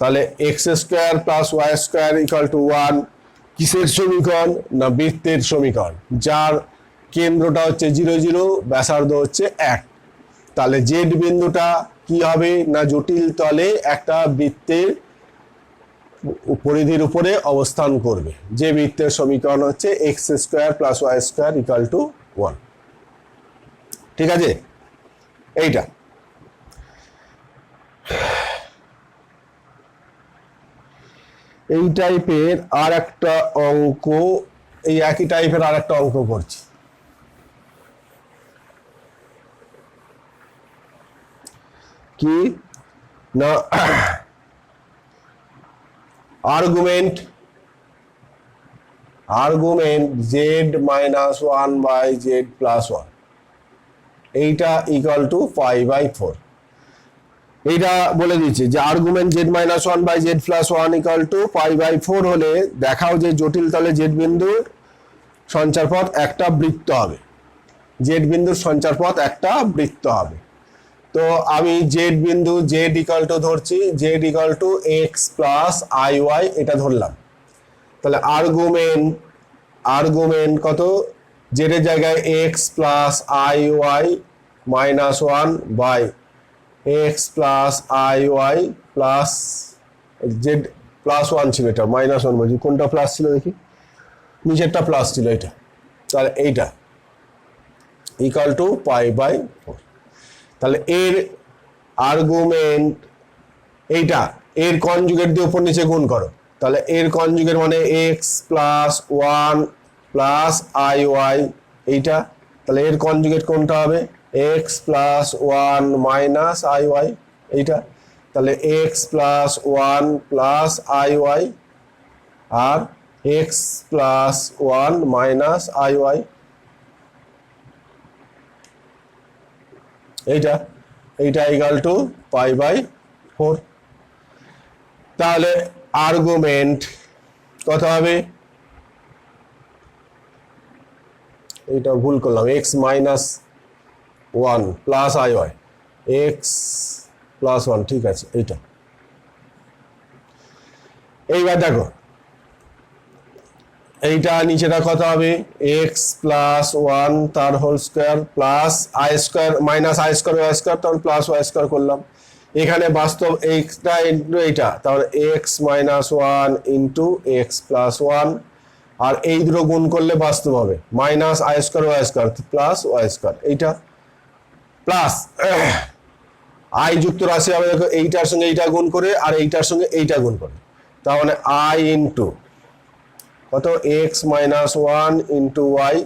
তাহলে x square plus Y square equal to 1 কিসের সমীকরণ? না বৃত্তের সমীকরণ, যার কেন্দ্রটা হচ্ছে 0 0, ব্যাসার্ধ হচ্ছে 1। তাহলে জেড বিন্দুটা কি হবে? না জটিল তলে একটা বৃত্তের পরিধির উপরে অবস্থান করবে, যে বৃত্তের সমীকরণ হচ্ছে x square plus Y square equal to 1। ঠিক আছে, এইটা এই টাইপের আর একটা অঙ্ক, এই একই টাইপের আর একটা অঙ্ক করছি। কি না আর্গুমেন্ট জেড মাইনাস 1/z+1 এইটা ইকুয়াল টু 5/4। এইটা বলে দিচ্ছে যে আর্গুমেন্ট z-1/z+1 ইকুয়াল টু 5/4 হলে দেখাও যে জটিল তলে জেড বিন্দুর সঞ্চারপথ একটা বৃত্ত হবে। জেড বিন্দুর সঞ্চারপথ একটা বৃত্ত হবে। তো আমি জেড বিন্দু জেড ইকুয়াল টু ধরছি, Z equal to x plus I Y এটা ধরলাম। তাহলে আর্গুমেন্ট কত? জেডের জায়গায় X plus I Y minus 1 by X plus I Y plus Z plus 1 ছিল, এটা মাইনাস 1 বলছি, কোনটা প্লাস ছিল দেখি, নিচেরটা প্লাস ছিল এটা। তাহলে এইটা ইকুয়াল টু 5/4। তাহলে এর আর্গুমেন্ট এইটা, এর কনজুগেট দিয়ে উপর নিচে গুণ করো। তাহলে এর কনজুগেট মানে X plus 1 plus I Y এইটা। তাহলে এর কনজুগেট কোনটা হবে? X plus 1 minus I Y এইটা। তাহলে x plus 1 plus I Y আর X plus 1 minus I Y এইটা ইকুয়াল টু 5/4। তাহলে আর্গুমেন্ট কত হবে? এটা ভুল করলাম, X minus 1 plus I Y, X plus 1, ঠিক আছে এইটা। এইবার দেখো এইটা নিচেটা কত হবে? এক্স প্লাস 1 তার whole square plus I square minus I square Y square, তখন প্লাস ওয়াই স্কোয়ার করলাম। এখানে বাস্তব এইটা ইন্টু এইটা, তাহলে X minus 1 into X plus 1, আর এই দুটো গুণ করলে বাস্তব হবে minus I square Y square plus Y square এইটা, প্লাস আই যুক্ত রাশি হবে দেখো এইটার সঙ্গে এইটা গুণ করে আর এইটার সঙ্গে এইটা গুণ করে, তার মানে আই ইন্টু কত? X minus 1 into y,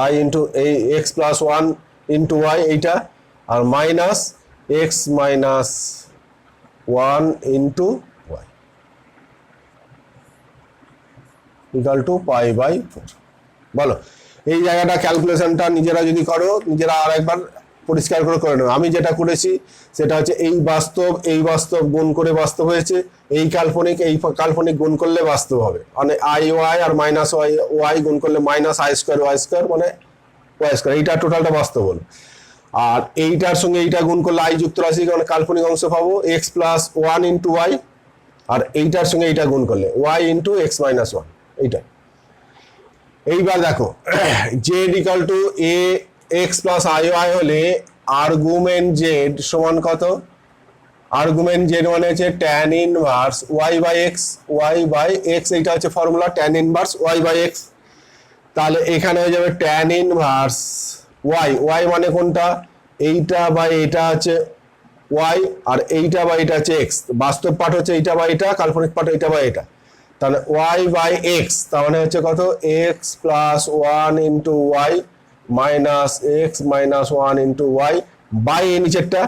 i into এই এক্স প্লাস 1 ইন্টু ওয়াই এইটা, আর minus x minus 1 into y equal to 5/4। বলো এই জায়গাটা ক্যালকুলেশনটা নিজেরা যদি করো, নিজেরা আর একবার পরিষ্কার করে নেবে। আমি যেটা করেছি সেটা হচ্ছে এই বাস্তব গুণ করে বাস্তব হয়েছে, এই কাল্পনিক গুণ করলে বাস্তব হবে, মানে আই ওয়াই আর মাইনাস ওয়াই গুণ করলে minus I square Y square মানে ওয়াই স্কোয়ার, এইটা টোটালটা বাস্তব হলো। আর এইটার সঙ্গে এইটা গুণ করলে আই যুক্ত রাশি মানে কাল্পনিক অংশ পাবো এক্স প্লাস 1 ইন্টু ওয়াই, আর এইটার সঙ্গে এইটা গুণ করলে ওয়াই ইন্টু এক্স মাইনাস 1 এইটা। এইবার দেখো Z equal to A X plus I Y হলে আর্গুমেন্ট জেড সমান কত? আর্গুমেন্ট জেড মানে হচ্ছে tan inverse Y by X, এইটা হচ্ছে formula tan inverse Y by X. তাহলে এখানে হয়ে যাবে ট্যান ইনভার্স ওয়াই মানে কোনটা? এইটা বা এটা হচ্ছে ওয়াই, আর এইটা বা এটা হচ্ছে এক্স। বাস্তব পার্ট হচ্ছে এইটা বা এটা, কাল্পনিক পার্ট এইটা বা এটা। তাহলে ওয়াই বাই এক্স তার মানে হচ্ছে কত? X plus 1 into y minus x minus 1 into y by a নিচেরটা,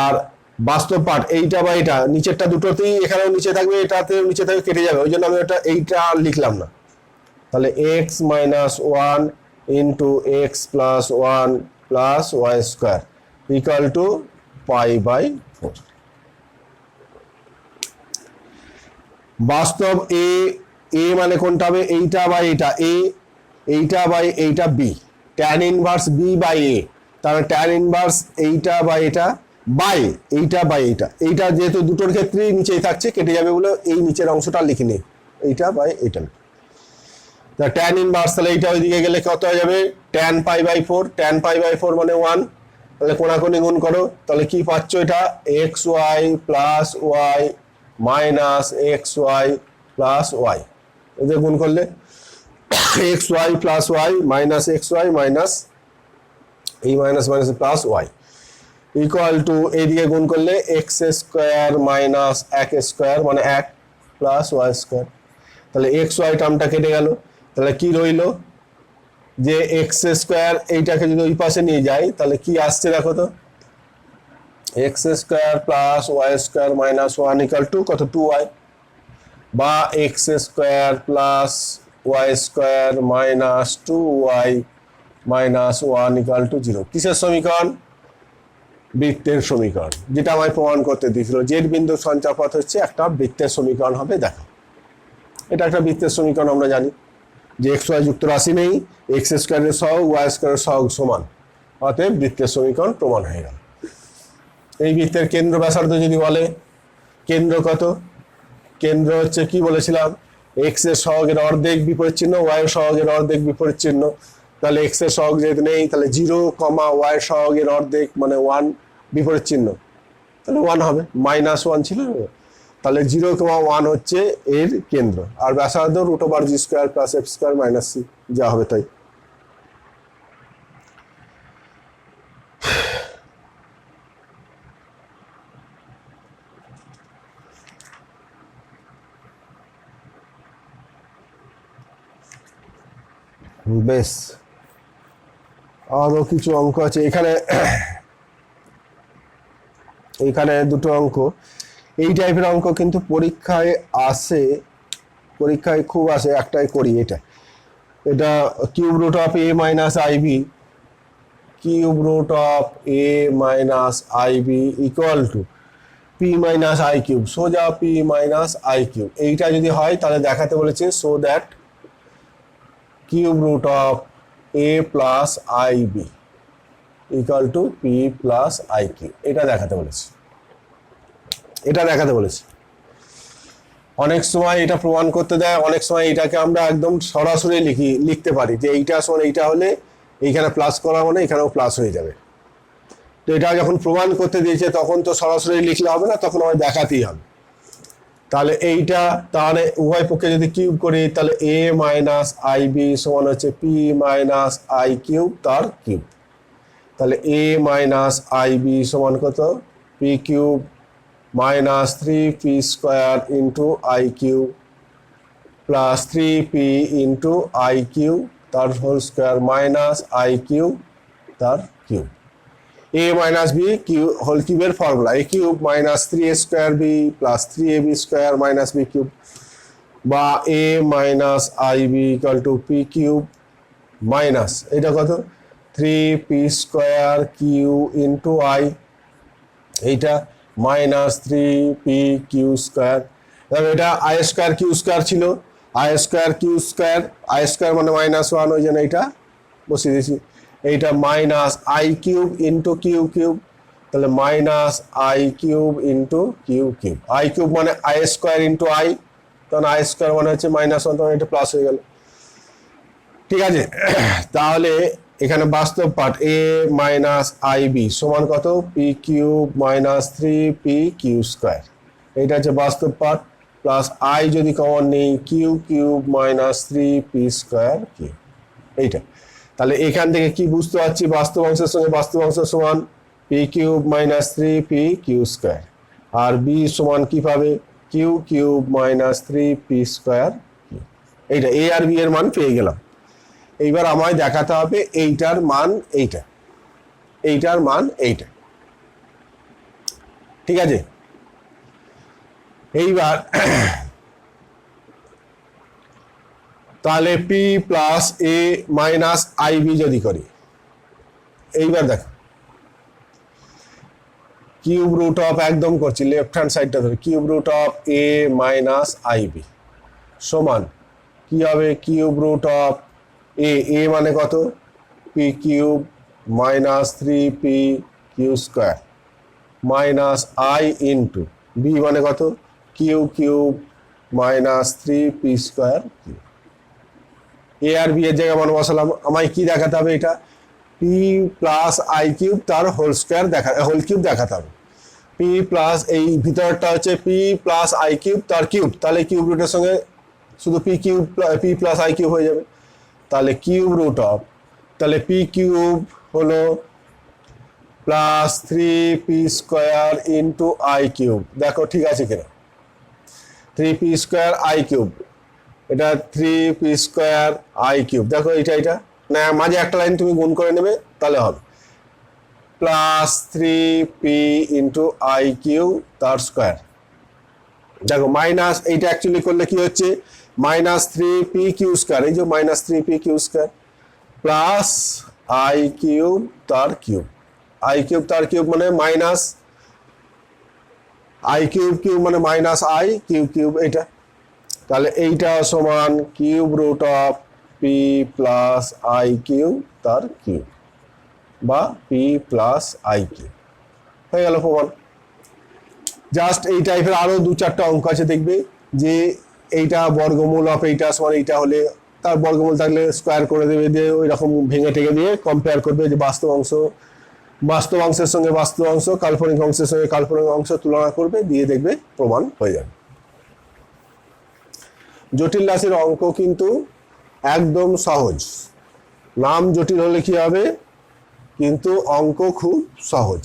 আর বাস্তব পার্ট এইটা বা এটা নিচেরটা দুটোতেই, এখানেও নিচে থাকবে এটাতেও নিচে থাকবে, কেটে যাবে, ওই জন্য আমি এইটা লিখলাম না। তাহলে X minus 1 into X plus 1 plus Y square equal to 5/4। বাস্তব এ মানে কোনটা হবে? এইটা বা এটা এ, এইটা বাই এইটা b, tan inverse b by a, তাহলে ট্যান ইনভার্স এইটা বা এটা বাই এইটা বাই এইটা, এইটা যেহেতু দুটোর ক্ষেত্রেই নিচেই থাকছে কেটে যাবে বলে এই নিচের অংশটা লিখে নিই, এইটা বাই এইটা। তা ট্যান ইনভার্স, তাহলে এইটা ওইদিকে গেলে কত হয়ে যাবে, tan pi by 4, tan pi by 4 মানে 1, তাহলে কোনাকুনি গুণ করো, তাহলে কি পাচ্ছ এটা x y plus y minus x y plus y, এদের গুণ করলে x y plus y minus x y minus এই minus minus plus y equal to এইদিকে গুণ করলে এক্স স্কোয়ার মাইনাস এক স্কোয়ার মানে 1 প্লাস ওয়াই স্কোয়ার, তাহলে এক্স ওয়াই টার্মটা কেটে গেল, তাহলে কি রইল যে এক্স স্কোয়ার, এইটাকে যদি ওই পাশে নিয়ে যাই তাহলে কি আসছে দেখো তো, X square plus Y square minus 1 equal to কত 2y, বা X square plus Y square minus 2y minus 1 equal to 0। কিসের সমীকরণ, বৃত্তের সমীকরণ, যেটা আমায় প্রমাণ করতে দিয়েছিল জেড বিন্দুর সঞ্চারপথ হচ্ছে একটা বৃত্তের সমীকরণ হবে। দেখো এটা একটা বৃত্তের সমীকরণ, আমরা জানি যে এক্স ওয়াই যুক্ত রাশি নেই, এক্স স্কোয়ারের সহগ ওয়াই স্কোয়ারের সহগ সমান, অতএব বৃত্তের সমীকরণ প্রমাণ হয়ে গেল। এই বৃত্তের কেন্দ্র ব্যাসার্ধ যদি বলে, কেন্দ্র কত, কেন্দ্র হচ্ছে কি বলেছিলাম, এক্স এর সহগের অর্ধেক বিপরীত চিহ্ন, ওয়াই এর সহগের অর্ধেক বিপরীত চিহ্ন, তাহলে এক্স এর সহগ যেহেতু নেই তাহলে 0, ওয়াই এর সহগের অর্ধেক মানে 1 বিপরীত চিহ্ন, তাহলে 1 হবে, -1 ছিল, তাহলে 0, 1 হচ্ছে এর কেন্দ্র, আর ব্যাসার্ধ √g² plus f² minus c, যা হবে তাই। বেশ, আরো কিছু অঙ্ক আছে এখানে, এখানে দুটো অঙ্ক, এই টাইপের অঙ্ক কিন্তু পরীক্ষায় আসে, পরীক্ষায় খুব আসে, একটাই করি এটা, এটা cube root of a minus I B, cube root of a minus IB equal to P minus I cube, সোজা পি মাইনাস আই কিউব, এইটা যদি হয় তাহলে দেখাতে বলেছে so that cube root of a plus I B equal to P plus I cube, এটা দেখাতে বলেছে, এটা দেখাতে বলেছে। অনেক সময় এটা প্রমাণ করতে দেয়, অনেক সময় এটাকে আমরা একদম সরাসরি লিখতে পারি যে এইটা সমান এইটা হলে এইখানে প্লাস করা মানে এখানেও প্লাস হয়ে যাবে। তো এটা যখন প্রমাণ করতে দিয়েছে তখন তো সরাসরি লিখলে হবে না, তখন আমায় দেখাতেই হবে। তাহলে এইটা, তাহলে উভয় পক্ষে যদি কিউব করি তাহলে a মাইনাস আইবি সমান হচ্ছে p মাইনাস আই কিউব তার কিউব, তাহলে a মাইনাস আইবি সমান কত, p cube minus 3p square into I cube plus 3p into I cube তার whole square minus I cube তার cube, a minus b cube whole কিউবের formula, a cube minus 3a square b plus 3ab square minus b cube, বা a minus IB equal to p cube minus এটা কত 3p square q into I, এইটা minus 3p Q square, এটা i square q square ছিল, i square q square, i square মানে -1, ওই জন্য এইটা বসিয়ে দিয়েছি, এইটা minus I cube into q cube, তাহলে minus I cube into q cube, I cube মানে আই স্কোয়ার ইন্টু আই, তখন আই স্কোয়ার মানে হচ্ছে -1, তখন এটা প্লাস হয়ে গেল। ঠিক আছে, তাহলে এখানে বাস্তব পার্ট a মাইনাস আইবি সমান কত P cube minus 3p Q square, এইটা হচ্ছে বাস্তব পার্ট, প্লাস আই যদি কমন নেই Q cube minus 3p square Q, এইটা। তাহলে এখান থেকে কি বুঝতে পারছি, বাস্তব অংশের সঙ্গে বাস্তব অংশ সমান p cube minus 3p Q square, আর বি সমান কি পাবে q cube minus 3p square Q, এইটা এ আর বি এর মান পেয়ে গেলাম। এইবার আমায় দেখাতে হবে এইটার মান এইটা, এইটার মান এইটা, ঠিক আছে। এইবার তাহলে পি প্লাস এ মাইনাস আইবি যদি করি, এইবার দেখো কিউব রুট অফ, একদম করছি লেফট হ্যান্ড সাইডটা ধরে, cube root of a minus IB সমান কি হবে কিউব রুট অফ এ মানে কত P cube minus 3p Q square minus i into b মানে কত q cube minus 3p square q. A আর বি এর জায়গায় মান বসালাম, আমায় কি দেখাতে হবে, এটা পি প্লাস আই কিউব তার হোল কিউব দেখাতে হবে। পি প্লাস এই ভিতরটা হচ্ছে পি প্লাস আই কিউব তার কিউব, তাহলে কিউব রুটের সঙ্গে শুধু পি প্লাস আই কিউব হয়ে যাবে, তাহলে কিউব রুট অফ, তাহলে পি কিউব হলো plus 3p square into I cube. দেখো ঠিক আছে কিনা, 3p স্কোয়ার আই কিউব, এটা 3p স্কোয়ার আই কিউব, দেখো এটা না মাঝে একটা লাইন তুমি গুণ করে নেবে তাহলে হবে, plus 3p into I cube তার স্কোয়ার। দেখো মাইনাস এইটা অ্যাকচুয়ালি করলে কি হচ্ছে, মাইনাস 3p কিউ স্কোয়ার, এই যে minus 3p Q square plus I cube তার কিউব, আই কিউব তার কিউব মানে মাইনাস আই কিউব মানে মাইনাস আই কিউব এটা, তাহলে এইটা সমান cube root of P plus I cube তার কিউব বা পি প্লাস আই কিউব হয়ে গেল প্রমাণ। জাস্ট এই টাইপের আরো 2-4টা অঙ্ক আছে, দেখবে যে এইটা বর্গমূল অফ এইটা সমান এইটা হলে তার বর্গমূল থাকলে স্কোয়ার করে দেবে, দিয়ে ওই রকম ভেঙে টেঙে দিয়ে কম্পেয়ার করবে যে বাস্তব অংশের সঙ্গে বাস্তব অংশ, কাল্পনিক অংশের সঙ্গে কাল্পনিক অংশ তুলনা করবে, দিয়ে দেখবে প্রমাণ হয়ে যাবে। জটিল রাশির অঙ্ক কিন্তু একদম সহজ, নাম জটিল হলে কি হবে, কিন্তু অঙ্ক খুব সহজ।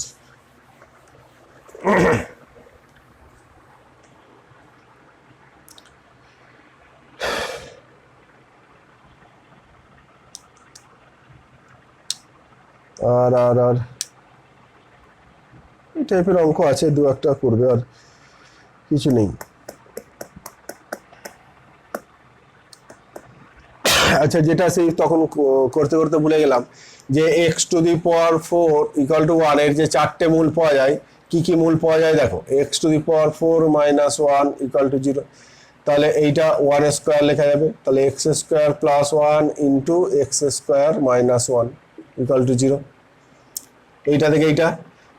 আর এই টাইপের অঙ্ক আছে, 2-1টা করবে, আর কিছু নেই। আচ্ছা, যেটা সেই তখন করতে করতে ভুলে গেলাম যে x to the power 4 equal to 1 এর যে 4টে মূল পাওয়া যায়, কি কি মূল পাওয়া যায় দেখো, x to the power 4 minus 1 equal to 0, তাহলে এইটা 1 স্কোয়ার লেখা যাবে, তাহলে x square plus 1 into x square minus 1 equal to 0, এইটা থেকে এইটা,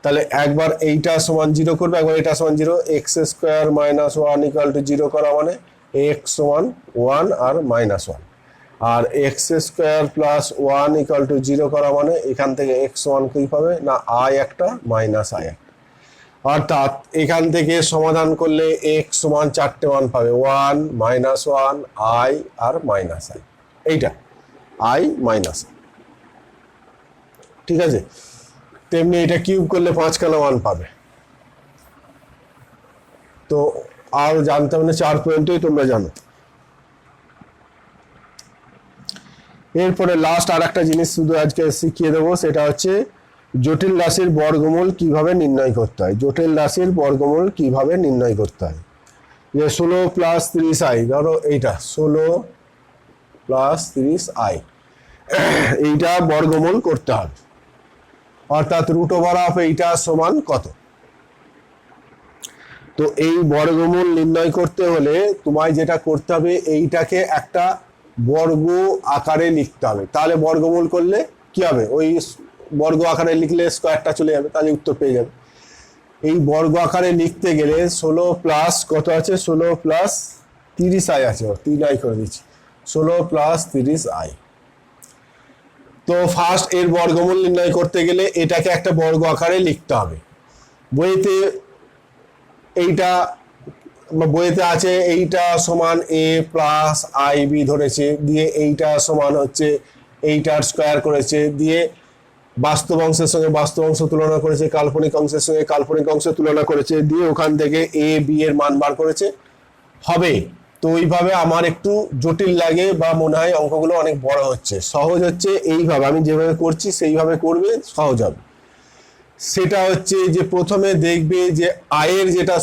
তাহলে একবার এইটা সমান 0 করবে, একবার এটা সমান 0, x square minus 1 equal to 0 করা মানে এক্স সমান 1 আর মাইনাস 1, আর x square plus 1 equal to 0 করা মানে এখান থেকে এক্স 1 কি পাবে না আই একটা মাইনাস আই একটা, অর্থাৎ এখান থেকে সমাধান করলে এক্স সমান 4টে মান পাবে, 1 মাইনাস 1 আই আর মাইনাস আই, এইটা আই মাইনাস আই, ঠিক আছে। তেমনি এটা কিউব করলে 5খানা মান পাবে। তো আর জানতে হবে না, 4 পয়েন্টই তোমরা জানো। এরপরে লাস্ট আর একটা জিনিস শুধু আজকে শিখিয়ে দেবো, সেটা হচ্ছে জটিল রাশির বর্গমূল কিভাবে নির্ণয় করতে হয়। জটিল রাশির বর্গমূল কিভাবে নির্ণয় করতে হয়, যে 16 প্লাস 30i, ধরো এইটা 16 প্লাস 30i, এইটা বর্গমূল করতে হবে, অর্থাৎ রুট ওভার অফ এইটা সমান কত। তো এই বর্গমূল নির্ণয় করতে হলে তোমায় যেটা করতে হবে, এইটাকে একটা বর্গ আকারে লিখতে হবে, তাহলে বর্গমূল করলে কি হবে, ওই বর্গ আকারে লিখলে স্কোয়ারটা চলে যাবে, তাহলে উত্তর পেয়ে যাবে। এই বর্গ আকারে লিখতে গেলে 16 প্লাস কত আছে, 16 প্লাস 30i আছে, 3i করে দিচ্ছি, 16 প্লাস 30i। তো ফার্স্ট এর বর্গমূল নির্ণয় করতে গেলে এটাকে একটা বর্গ আকারে লিখতে হবে। বইতে আছে এইটা সমান এ প্লাস আই বি ধরেছে, দিয়ে এইটা সমান হচ্ছে এইটার স্কোয়ার করেছে, দিয়ে বাস্তব অংশের সঙ্গে বাস্তব অংশ তুলনা করেছে, কাল্পনিক অংশের সঙ্গে কাল্পনিক অংশ তুলনা করেছে, দিয়ে ওখান থেকে এ বি এর মান বার করেছে, হবে। তো ওইভাবে আমার একটু জটিল লাগে বা মনে হয় অঙ্কগুলো অনেক বড় হচ্ছে, সহজ হচ্ছে এইভাবে আমি যেভাবে করছি সেইভাবে করবে, সহজ হবে। সেটা হচ্ছে যে প্রথমে দেখবে যে আয়ের যেটা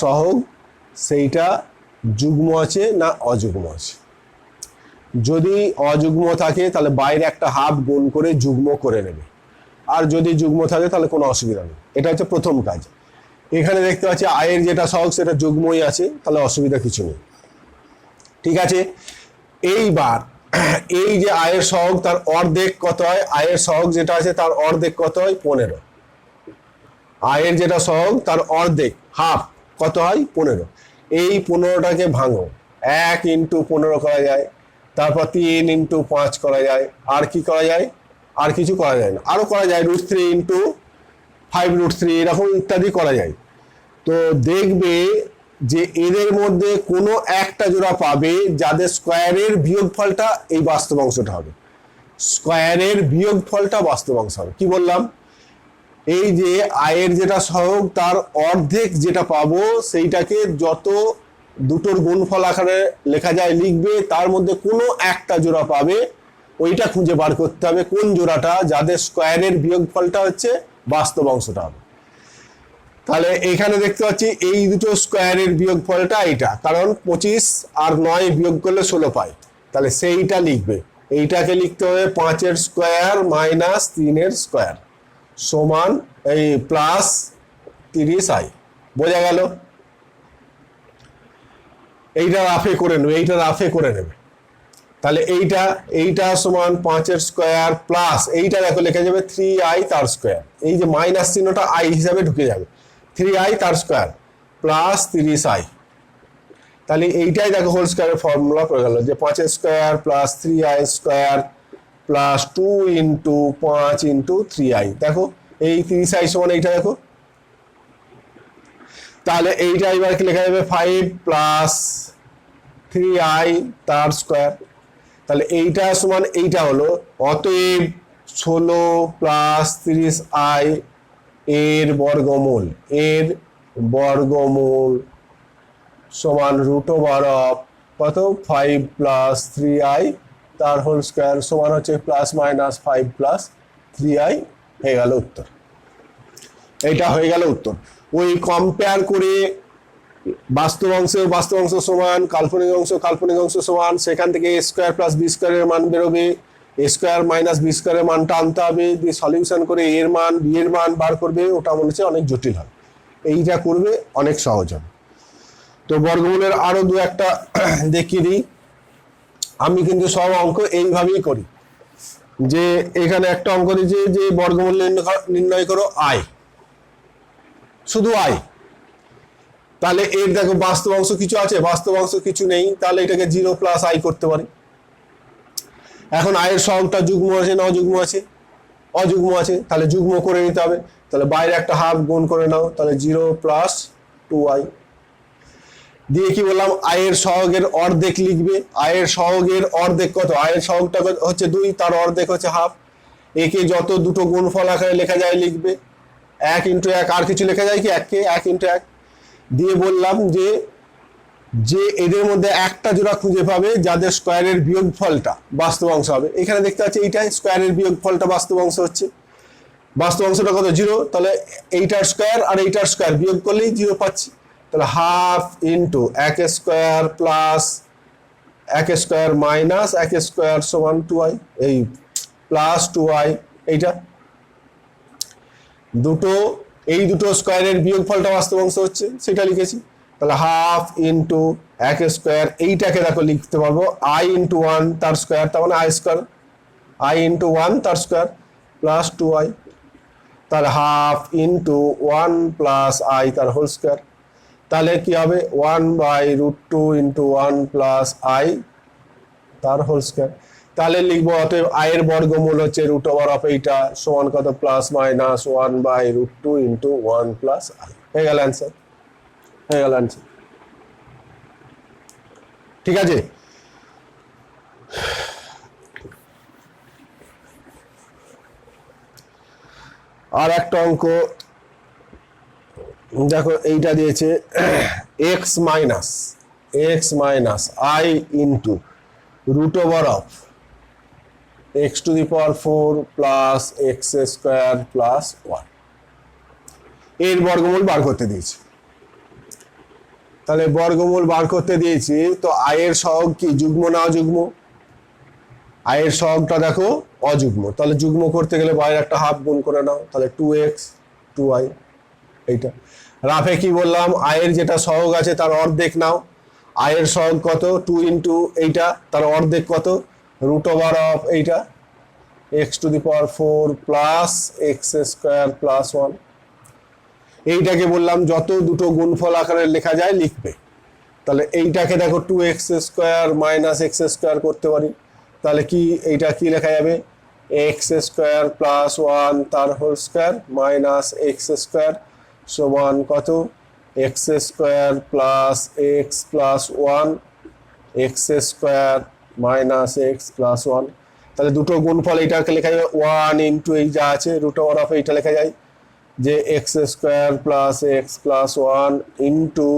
সহগ সেইটা যুগ্ম আছে না অযুগ্ম আছে। যদি অযুগ্ম থাকে তাহলে বাইরে একটা হাফ গুণ করে যুগ্ম করে নেবে, আর যদি যুগ্ম থাকে তাহলে কোনো অসুবিধা নেই। এটা হচ্ছে প্রথম কাজ। এখানে দেখতে পাচ্ছি আয়ের যেটা সহগ সেটা যুগ্মই আছে, তাহলে অসুবিধা কিছু নেই, ঠিক আছে। এইবার এই যে আয়ের সহগ তার অর্ধেক কত হয়, আয়ের সহগ যেটা আছে তার অর্ধেক কত হয় 15, আয়ের যেটা সহগ তার অর্ধেক হাফ কত হয় 15, এই 15টাকে ভাঙো, 1 ইন্টু 15 করা যায়, তারপর 3 ইন্টু 5 করা যায়, আর কি করা যায়, আর কিছু করা যায় না, আরো করা যায় √3 ইন্টু 5√3 এরকম ইত্যাদি করা যায়। তো দেখবে যে এদের মধ্যে কোনো একটা জোড়া পাবে যাদের স্কোয়ারের বিয়োগফলটা এই বাস্তব অংশটা হবে, স্কোয়ারের বিয়োগফলটা বাস্তব অংশ হবে। কি বললাম, এই যে আয়ের যেটা সহগ তার অর্ধেক যেটা পাবো সেইটাকে যত দুটোর গুণফল আকারে লেখা যায় লিখবে, তার মধ্যে কোনো একটা জোড়া পাবে, ওইটা খুঁজে বার করতে হবে কোন জোড়াটা যাদের স্কোয়ারের বিয়োগফলটা হচ্ছে বাস্তব অংশটা হবে। তাহলে এখানে দেখতে পাচ্ছি এই দুটো স্কোয়ারের বিয়োগফলটা এইটা, কারণ 25 আর 9 বিয়োগ করলে 16 পাই, তাহলে সেইটা লিখবে। এইটাকে লিখতে হবে 5 স্কোয়ার মাইনাস 3 স্কোয়ার সমান এই প্লাস 30i। বোঝা গেল? এইটা রাফে করে নেবে, এইটা রাফে করে নেবে। তাহলে এইটা সমান 5 স্কোয়ার প্লাস এইটা দেখো লেখা যাবে 3i তার স্কোয়ার, এই যে মাইনাস চিহ্নটা i হিসাবে ঢুকে যাবে, 3i তার স্কোয়ার প্লাস 30i। তাহলে এইটাই দেখো হোল স্কোয়ারের ফর্মুলা করে গেল যে 5 square plus 3i square plus 2 into 5 into 3i। দেখো এই 30i সমান এইটা দেখো, তাহলে এইটা এবার কি লেখা যাবে 5 প্লাস 3i তার স্কোয়ার। তাহলে এইটা সমান এইটা হলো, অতএব 16 প্লাস 30i এর বর্গমূল, এর বর্গমূল সমান √ওভার কত 5 প্লাস 3i তার হোল স্কোয়ার সমান হচ্ছে প্লাস মাইনাস 5 প্লাস 3i। হয়ে গেল উত্তর, এইটা হয়ে গেল উত্তর। ওই কম্পেয়ার করে বাস্তব অংশ সমান, কাল্পনিক অংশ সমান, সেখান থেকে a স্কোয়ার প্লাস বি স্কোয়ারের মান বেরোবে, a স্কোয়ার মাইনাস বি স্কোয়ারের মানটা আনতে হবে, দিয়ে সলিউশন করে এর মান বি এর মান বার করবে, ওটা মনে হচ্ছে অনেক জটিল হয়, এইটা করবে অনেক সহজ হবে। তো বর্গমূলের আরো দু একটা দেখিয়ে দিই। আমি কিন্তু সব অঙ্ক এইভাবেই করি, যে এখানে একটা অঙ্ক দিয়েছে যে বর্গমূল নির্ণয় করো আই, শুধু আই। তাহলে এর দেখো বাস্তব অংশ কিছু আছে, বাস্তব অংশ কিছু নেই, তাহলে এটাকে 0 প্লাস আই করতে পারি। এখন আয়ের সহগটা যুগ্ম আছে না অযুগ্ম আছে, অযুগ্ম আছে, তাহলে যুগ্ম করে নিতে হবে। তাহলে বাইরে একটা হাফ গুণ করে নাও, তাহলে 0 প্লাস 2i দিয়ে কি বললাম আয়ের সহগের অর্ধেক লিখবে। আয়ের সহগের অর্ধেক কত, আয়ের সহগটা হচ্ছে 2, তার অর্ধেক হচ্ছে হাফ। একে যত দুটো গুণফল আকারে লেখা যায় লিখবে, 1 ইন্টু 1, আর কিছু লেখা যায় কি 1 ইন্টু 1 দিয়ে বললাম যে এদের মধ্যে একটা জোড়া খুঁজে পাবে যাদের স্কোয়ারের বিয়োগফলটা বাস্তব অংশ হবে। এখানে দেখতে পাচ্ছি এইটাই স্কোয়ারের বিয়োগফলটা বাস্তব অংশ হচ্ছে, বাস্তব অংশটা কত 0, তাহলে এইটার স্কোয়ার আর এইটার স্কোয়ার বিয়োগ করলেই 0 পাচ্ছি। তাহলে half into 1 square plus 1 square minus 1 square সমান 2i, এই প্লাস 2i। এইটা এই দুটো স্কোয়ারের বিয়োগফলটা বাস্তব অংশ হচ্ছে, সেটা লিখেছি। তাহলে হাফ ইন্টু 1 স্কোয়ার, এইটাকে দেখো লিখতে পারবো i ইন্টু 1 তার স্কোয়ার, তার মানে i স্কোয়ার, i ইন্টু 1 তার স্কোয়ার প্লাস 2i। তাহলে হাফ ইন্টু 1 প্লাস i তার হোল স্কোয়ার, তাহলে কি হবে 1/√2 ইন্টু 1 প্লাস i তার হোল স্কোয়ার। তাহলে লিখবো অতএব আয়ের বর্গমূল হচ্ছে √ওভার এইটা সমান কত plus minus 1/√2 into 1 plus i। হয়ে গেল অ্যান্সার, হয়ে গেল অ্যান্সার। ঠিক আছে, আর একটা অঙ্ক দেখো, এইটা দিয়েছে x minus i into √over x⁴ plus x square plus 1 এর বর্গমূল বার করতে দিয়েছি। তাহলে বর্গমূল বার করতে দিয়েছি, তো আয়ের সহগ কি যুগ্ম না অযুগ্ম, আয়ের সহগটা দেখো অযুগ্ম, তাহলে যুগ্ম করতে গেলে বাইরে একটা হাফ গুণ করে নাও, তাহলে 2x 2i। এইটা রাফে কি বললাম আয়ের যেটা সহগ আছে তার অর্ধেক নাও, আয়ের সহগ কত 2 ইন্টু এইটা, তার অর্ধেক কত রুট ওভার অফ এইটা x to the power 4 plus x square plus 1। এইটাকে বললাম যত দুটো গুণফল আকারে লেখা যায় লিখবে। তাহলে এইটাকে দেখো 2x square minus X square করতে পারি, তাহলে কি এইটা কি লেখা যাবে এক্স স্কোয়ার প্লাস 1 তার whole square minus X square সমান কত X square plus x plus 1 X square minus x plus 1। তাহলে দুটো গুণফল এইটাকে লেখা যাবে 1 ইন্টু এই যা আছে রুট ওভার অফ এইটা লেখা যায় যে X square plus x plus 1 into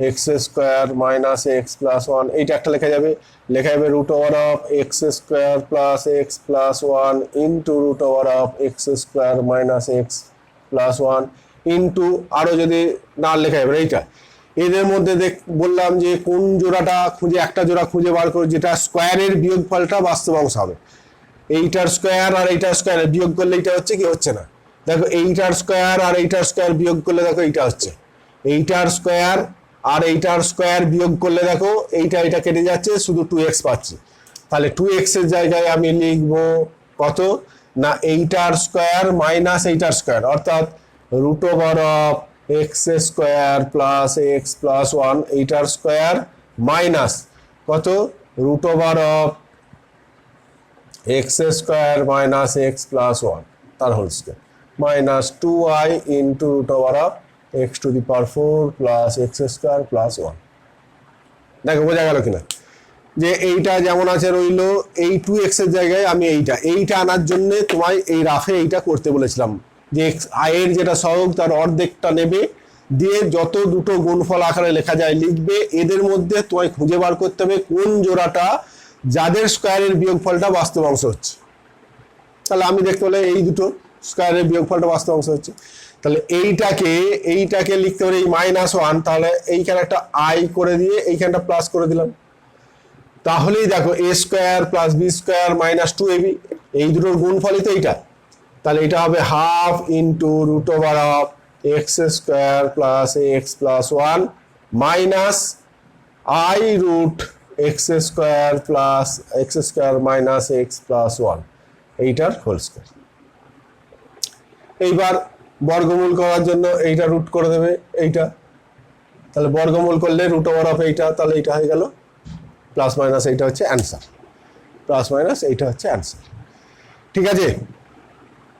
x square minus x plus 1। এইটা একটা লেখা যাবে root over of x square plus x plus 1 into root over of x square minus x plus 1 into আরও যদি না লেখা যাবে এইটা। এদের মধ্যে বললাম যে কোন জোড়াটা খুঁজে একটা জোড়া খুঁজে বার করে যেটা স্কোয়ারের বিয়োগফলটা বাস্তব অংশ হবে। এইটার স্কোয়ার আর এইটার স্কোয়ারের বিয়োগ করলে এইটা হচ্ছে কি হচ্ছে না, দেখো এইটার স্কোয়ার আর এইটার স্কোয়ার বিয়োগ করলে দেখো এইটা হচ্ছে, এইটার স্কোয়ার আর এইটার স্কোয়ার বিয়োগ করলে দেখো এইটা এটা কেটে যাচ্ছে শুধু 2x পাচ্ছি। তাহলে 2x এর জায়গায় আমি লিখবো কত না এইটার স্কোয়ার মাইনাস এইটার স্কোয়ার অর্থাৎ root over of x square plus x plus 1 এইটার স্কোয়ার মাইনাস কত root over of x square minus x plus 1 তার whole square minus 2y into root over of X to the power 4 plus x square plus 1। দেখো বোঝা গেল কিনা যে এইটা যেমন আছে রইলো এই 2x এর জায়গায় আমি এইটা আনার জন্য তোমায় এই রাফে এইটা করতে বলেছিলাম যে আয়ের যেটা সহগ তার অর্ধেকটা নেবে দিয়ে যত দুটো গুণফল আকারে লেখা যায় লিখবে। এদের মধ্যে তোমায় খুঁজে বার করতে হবে কোন জোড়াটা যাদের স্কোয়ারের বিয়োগফলটা বাস্তব অংশ হচ্ছে। তাহলে আমি দেখতে হলে এই দুটো স্কোয়ারের বিয়োগফলটা বাস্তব অংশ হচ্ছে, তাহলে এইটাকে লিখতে পারি -1, তাহলে এইখানে একটা আই করে দিয়ে এইখানটা প্লাস করে দিলাম। তাহলেই দেখো a square plus b square minus 2ab এই দুটোর গুণফলই তো এইটা। তাহলে এটা হবে half into root over of x square plus x plus 1 minus i root x square plus x square minus x plus 1 এইটার হোল স্কোয়ার। এইবার বর্গমূল করার জন্য এইটা রুট করে দেবে এইটা, তাহলে বর্গমূল করলে রুট ওভার অফ এইটা, তাহলে এইটা হয়ে গেল প্লাস মাইনাস এইটা হচ্ছে অ্যান্সার, প্লাস মাইনাস এইটা হচ্ছে অ্যান্সার। ঠিক আছে,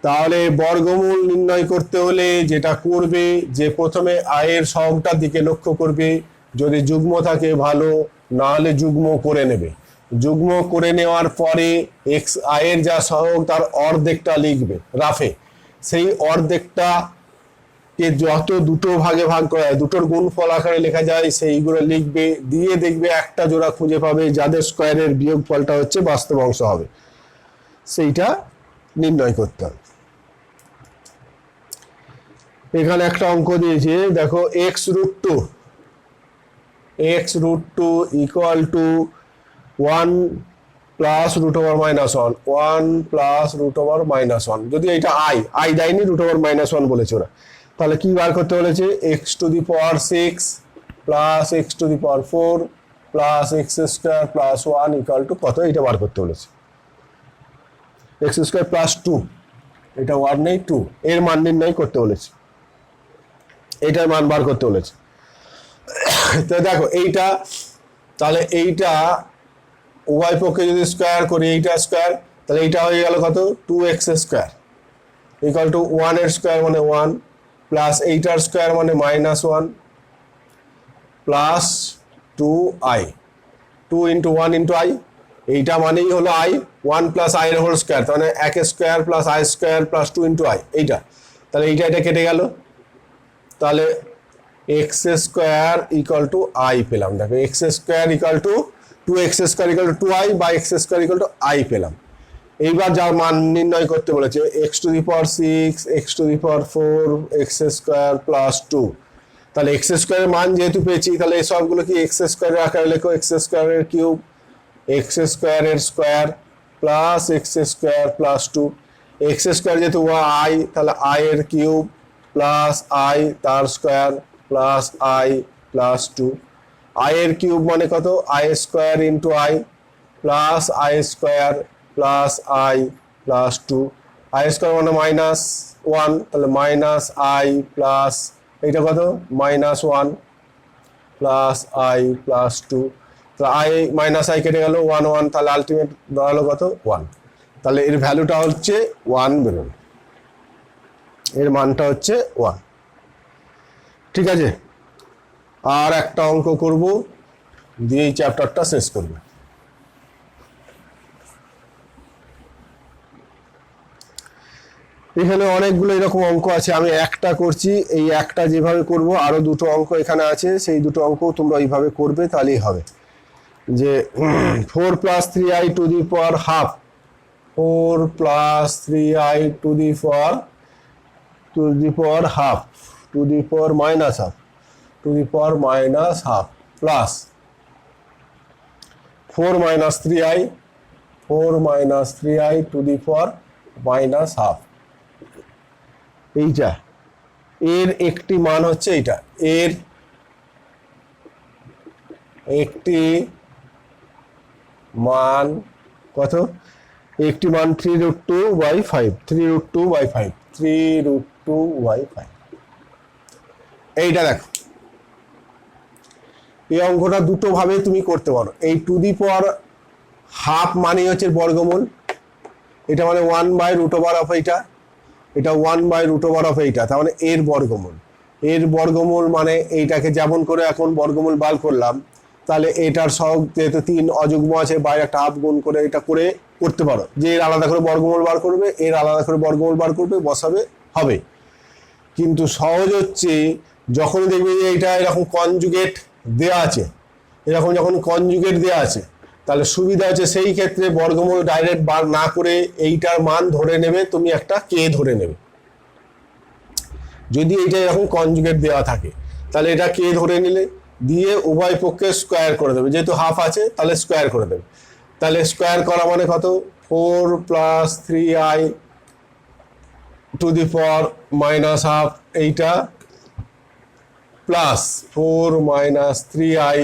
তাহলে বর্গমূল নির্ণয় করতে হলে যেটা করবে যে প্রথমে আয়ের সহগটার দিকে লক্ষ্য করবে, যদি যুগ্ম থাকে ভালো, না হলে যুগ্ম করে নেবে। যুগ্ম করে নেওয়ার পরে এক্স আয়ের যা সহগ তার অর্ধেকটা লিখবে রাফে, সেই অর্ধেকটাকে যত দুটো ভাগে ভাগ করা যায় দুটোর গুণফল আকারে লেখা যায় সেইগুলো লিখবে, দিয়ে দেখবে একটা জোড়া খুঁজে পাবে যাদের স্কোয়ারের বিয়োগফলটা হচ্ছে বাস্তব অংশ হবে, সেইটা নির্ণয় করতে হবে। এখানে একটা অঙ্ক দিয়েছে দেখো x√2 equal to 1 plus root over minus 1 plus root over minus 1। যদি এটা আই দেয়নি, রুট ওভার মাইনাস 1 বলেছে ওরা, তাহলে কি বার করতে বলেছে x to the power 6 plus x to the power 4 plus x square plus 1 equal to কত, এটা বার করতে বলেছে এক্স স্কোয়ার প্লাস 2, এটা 1 নেই 2, এর মান নির্ণয় করতে বলেছে, এইটার মান বার করতে বলেছে। তো দেখো এইটা, তাহলে এইটা উভয় পক্ষে যদি স্কোয়ার করি এইটা স্কোয়ার, তাহলে এইটা হয়ে গেল কত 2x স্কোয়ার ইকুয়াল টু 1 এর স্কোয়ার মানে 1 প্লাস এইটার স্কোয়ার মানে -1 plus 2i, 2 into 1 into i, এইটা মানেই হলো i, 1 প্লাস i এর হোল স্কোয়ার, তাহলে 1 square plus i square plus 2 into i এইটা, তাহলে এটা কেটে গেল, তাহলে x square equal two I পেলাম। দেখো x square equal two 2x square equal two 2i বা X square equal two i পেলাম। এইবার যার মান নির্ণয় করতে বলেছে x to the power 6 x to the power 4 x square plus 2, তাহলে এক্স স্কোয়ারের মান যেহেতু পেয়েছি তাহলে এই সবগুলো কি এক্স স্কোয়ারের আকারে লেখো, এক্স স্কোয়ারের কিউব এক্স স্কোয়ারের square plus x square plus 2, X square যেহেতু আই তাহলে আই এর কিউব প্লাস আই তার square plus I plus 2, I এর কিউব মানে কত I square into I plus I square plus I plus two, I square মানে minus one, তাহলে minus I plus এইটা কত minus one plus I plus two, তো I minus I কেটে গেল ওয়ান ওয়ান, তাহলে আলটিমেট দাঁড়ালো কত ওয়ান, তাহলে এর ভ্যালুটা হচ্ছে ওয়ান বেরোল, এর মানটা হচ্ছে ওয়ান। ঠিক আছে, আর একটা অঙ্ক করব দিয়ে এই চ্যাপ্টারটা শেষ করবে। এখানে অনেকগুলো এরকম অঙ্ক আছে, আমি একটা করছি, এই একটা যেভাবে করব আরো দুটো অঙ্ক এখানে আছে, সেই দুটো অঙ্ক তোমরা এইভাবে করবে, তাহলেই হবে। যে 4 + 3i to the power half, 4 + 3i to the power have to the power minus have to the power minus half plus 4 - 3i 4 - 3i to the power minus half. এইটা এর একটি মান হচ্ছে এইটা, এর একটি মান কত, একটি মান 3√2/5 3√2/5 3√2/5। এইটা দেখো, এই অঙ্কটা দুটো ভাবে তুমি করতে পারো। এই টু দি পাওয়ার হাফ মানে হচ্ছে বর্গমূল, এটা মানে 1/√ওভার এইটা, এটা 1/√ওভার এইটা, তার মানে এর বর্গমূল। এর বর্গমূল মানে এইটাকে যেমন করে এখন বর্গমূল বার করলাম, তাহলে এটার সহগ যেহেতু 3 অযুগ্ম আছে, বাইরে একটা হাফ গুণ করে এটা করে করতে পারো, যে এর আলাদা করে বর্গমূল বার করবে, এর আলাদা করে বর্গমূল বার করবে, বসাবে, হবে। কিন্তু সহজ হচ্ছে যখন দেখবে যে এটা এরকম কনজুগেট দেয়া আছে, এরকম যখন কনজুগেট দেয়া আছে, তাহলে সুবিধা হচ্ছে সেই ক্ষেত্রে বর্গমূল ডাইরেক্ট বার না করে এইটার মান ধরে নেবে, তুমি একটা কে ধরে নেবে। যদি এইটা এরকম কনজুগেট দেওয়া থাকে তাহলে এটা কে ধরে নিলে, দিয়ে উভয় পক্ষে স্কোয়ার করে দেবে, যেহেতু হাফ আছে তাহলে স্কোয়ার করে দেবে। তাহলে স্কোয়ার করা মানে কত, 4 + 3i to the power minus half এইটা plus 4 - 3i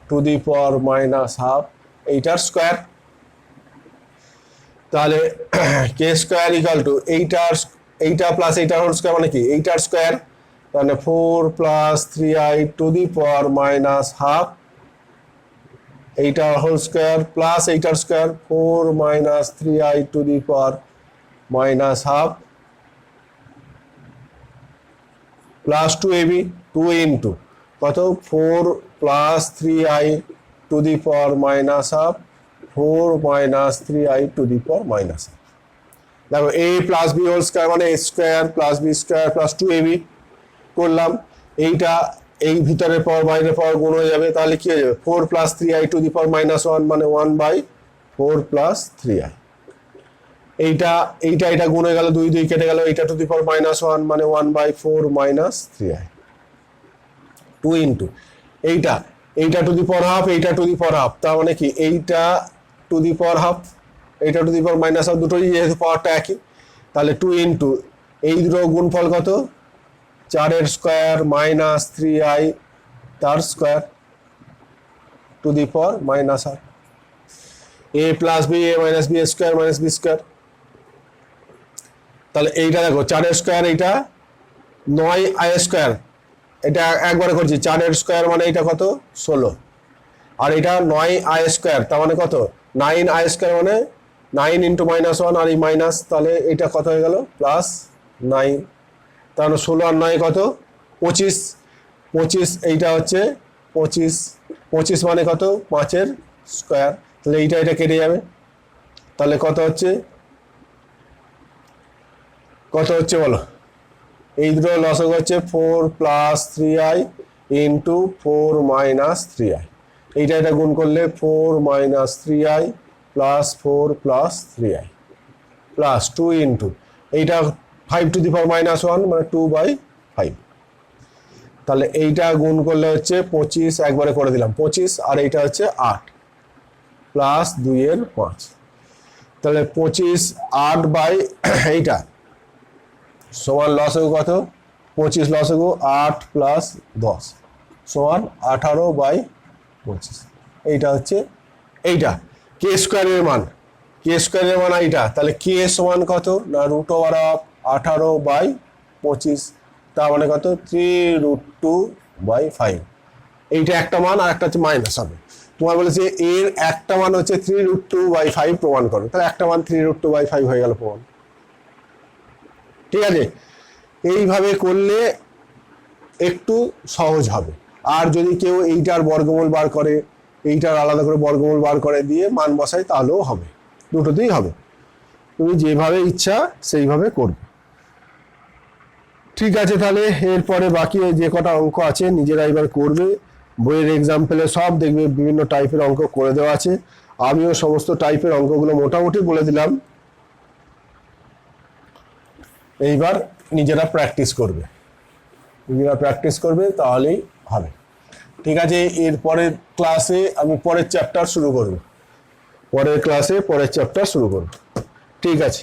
to the power minus half এইটার স্কোয়ার। তাহলে কে স্কোয়ার ইকাল টু এইটা প্লাস এইটার হোল স্কোয়ার মানে কি এইটার স্কোয়ার, মানে 4 + 3i to the power minus half এইটার হোল স্কোয়ার প্লাস এইটার square 4 - 3i to the power minus half plus 2ab 2 into কত 4 + 3i to the power minus half 4 - 3i to the power minus half. দেখো a + b whole square মানে a square plus b square plus 2ab করলাম, এইটা এই ভিতরের পাওয়ার বাইরের পাওয়ার গুণ হয়ে যাবে, তাহলে কি হয়ে যাবে 4 + 3i টু দি পাওয়ার -1 মানে 1/4 + 3i। এইটা গুণ হয়ে গেল, 2 2 কেটে গেল, এইটা টু দি পাওয়ার -1 মানে 1/4 - 3i 2 ইন্টু এইটা টু দি পাওয়ার হাফ, এইটা টু দি পাওয়ার হাফ, তার মানে কি এইটা টু দি পাওয়ার হাফ, এইটা টু দি পাওয়ার -হাফ, দুটোই যেহেতু পাওয়ারটা একই, তাহলে 2 ইন্টু এই দুটো গুণফল কত 4 স্কোয়ার - 3i তার square to the power -half, a + b a - b square - b square. তাহলে এইটা দেখো 4 স্কোয়ার, এইটা 9i স্কোয়ার, এটা একবারে করছি 4 স্কোয়ার মানে এটা কত 16, আর এটা 9i স্কোয়ার তার মানে কত 9i স্কোয়ার মানে 9 ইন্টু -1 আর এই মাইনাস, তাহলে এটা কত হয়ে গেল +9, তাহলে 16 আর 9 কত 25, 25 এইটা হচ্ছে 25 মানে কত 5 স্কোয়ার, তাহলে এটা কেটে যাবে, তাহলে কত হচ্ছে বলো, এই দুটো লসক হচ্ছে 4 + 3i ইন্টু 4 - 3i, এটা গুণ করলে 4 - 3i plus 4 + 3i plus 2 into এইটা 5 টু দি পাওয়ার -1 মানে 2/5, তাহলে এইটা গুণ করলে হচ্ছে 25, একবারে করে দিলাম 25, আর এইটা হচ্ছে 8 প্লাস 2 এর 5, তাহলে 25 8 এইটা সমান লসগু কত 25 লসগু 8 + 10 সমান 18/25, এইটা হচ্ছে এইটা। কে স্কোয়ারের মান, কে স্কোয়ারের মান এইটা, তাহলে কে সমান কত না √18/25, তার মানে কত 3√2/5। এইটা একটা মান, আর একটা হচ্ছে মাইনাস হবে। তোমার বলেছে এর একটা মান হচ্ছে 3√2/5 প্রমাণ করো, তাহলে একটা মান 3√2/5 হয়ে গেল প্রমাণ। ঠিক আছে, এইভাবে করলে একটু সহজ হবে। আর যদি কেউ এইটার বর্গমূল বার করে, এইটার আলাদা করে বর্গমূল বার করে দিয়ে মান বসায়, তাহলেও হবে, দুটোতেই হবে। তুমি যেভাবে ইচ্ছা সেইভাবে করবে। ঠিক আছে, তাহলে এরপরে বাকি যে কটা অঙ্ক আছে নিজেরা এবার করবে। বইয়ের এক্সাম্পলে সব দেখবে বিভিন্ন টাইপের অঙ্ক করে দেওয়া আছে। আমিও সমস্ত টাইপের অঙ্কগুলো মোটামুটি বলে দিলাম, এইবার নিজেরা প্র্যাকটিস করবে, নিজেরা প্র্যাকটিস করবে তাহলেই হবে। ঠিক আছে, এরপরের ক্লাসে আমি পরের চ্যাপ্টার শুরু করব, পরের ক্লাসে পরের চ্যাপ্টার শুরু করব। ঠিক আছে।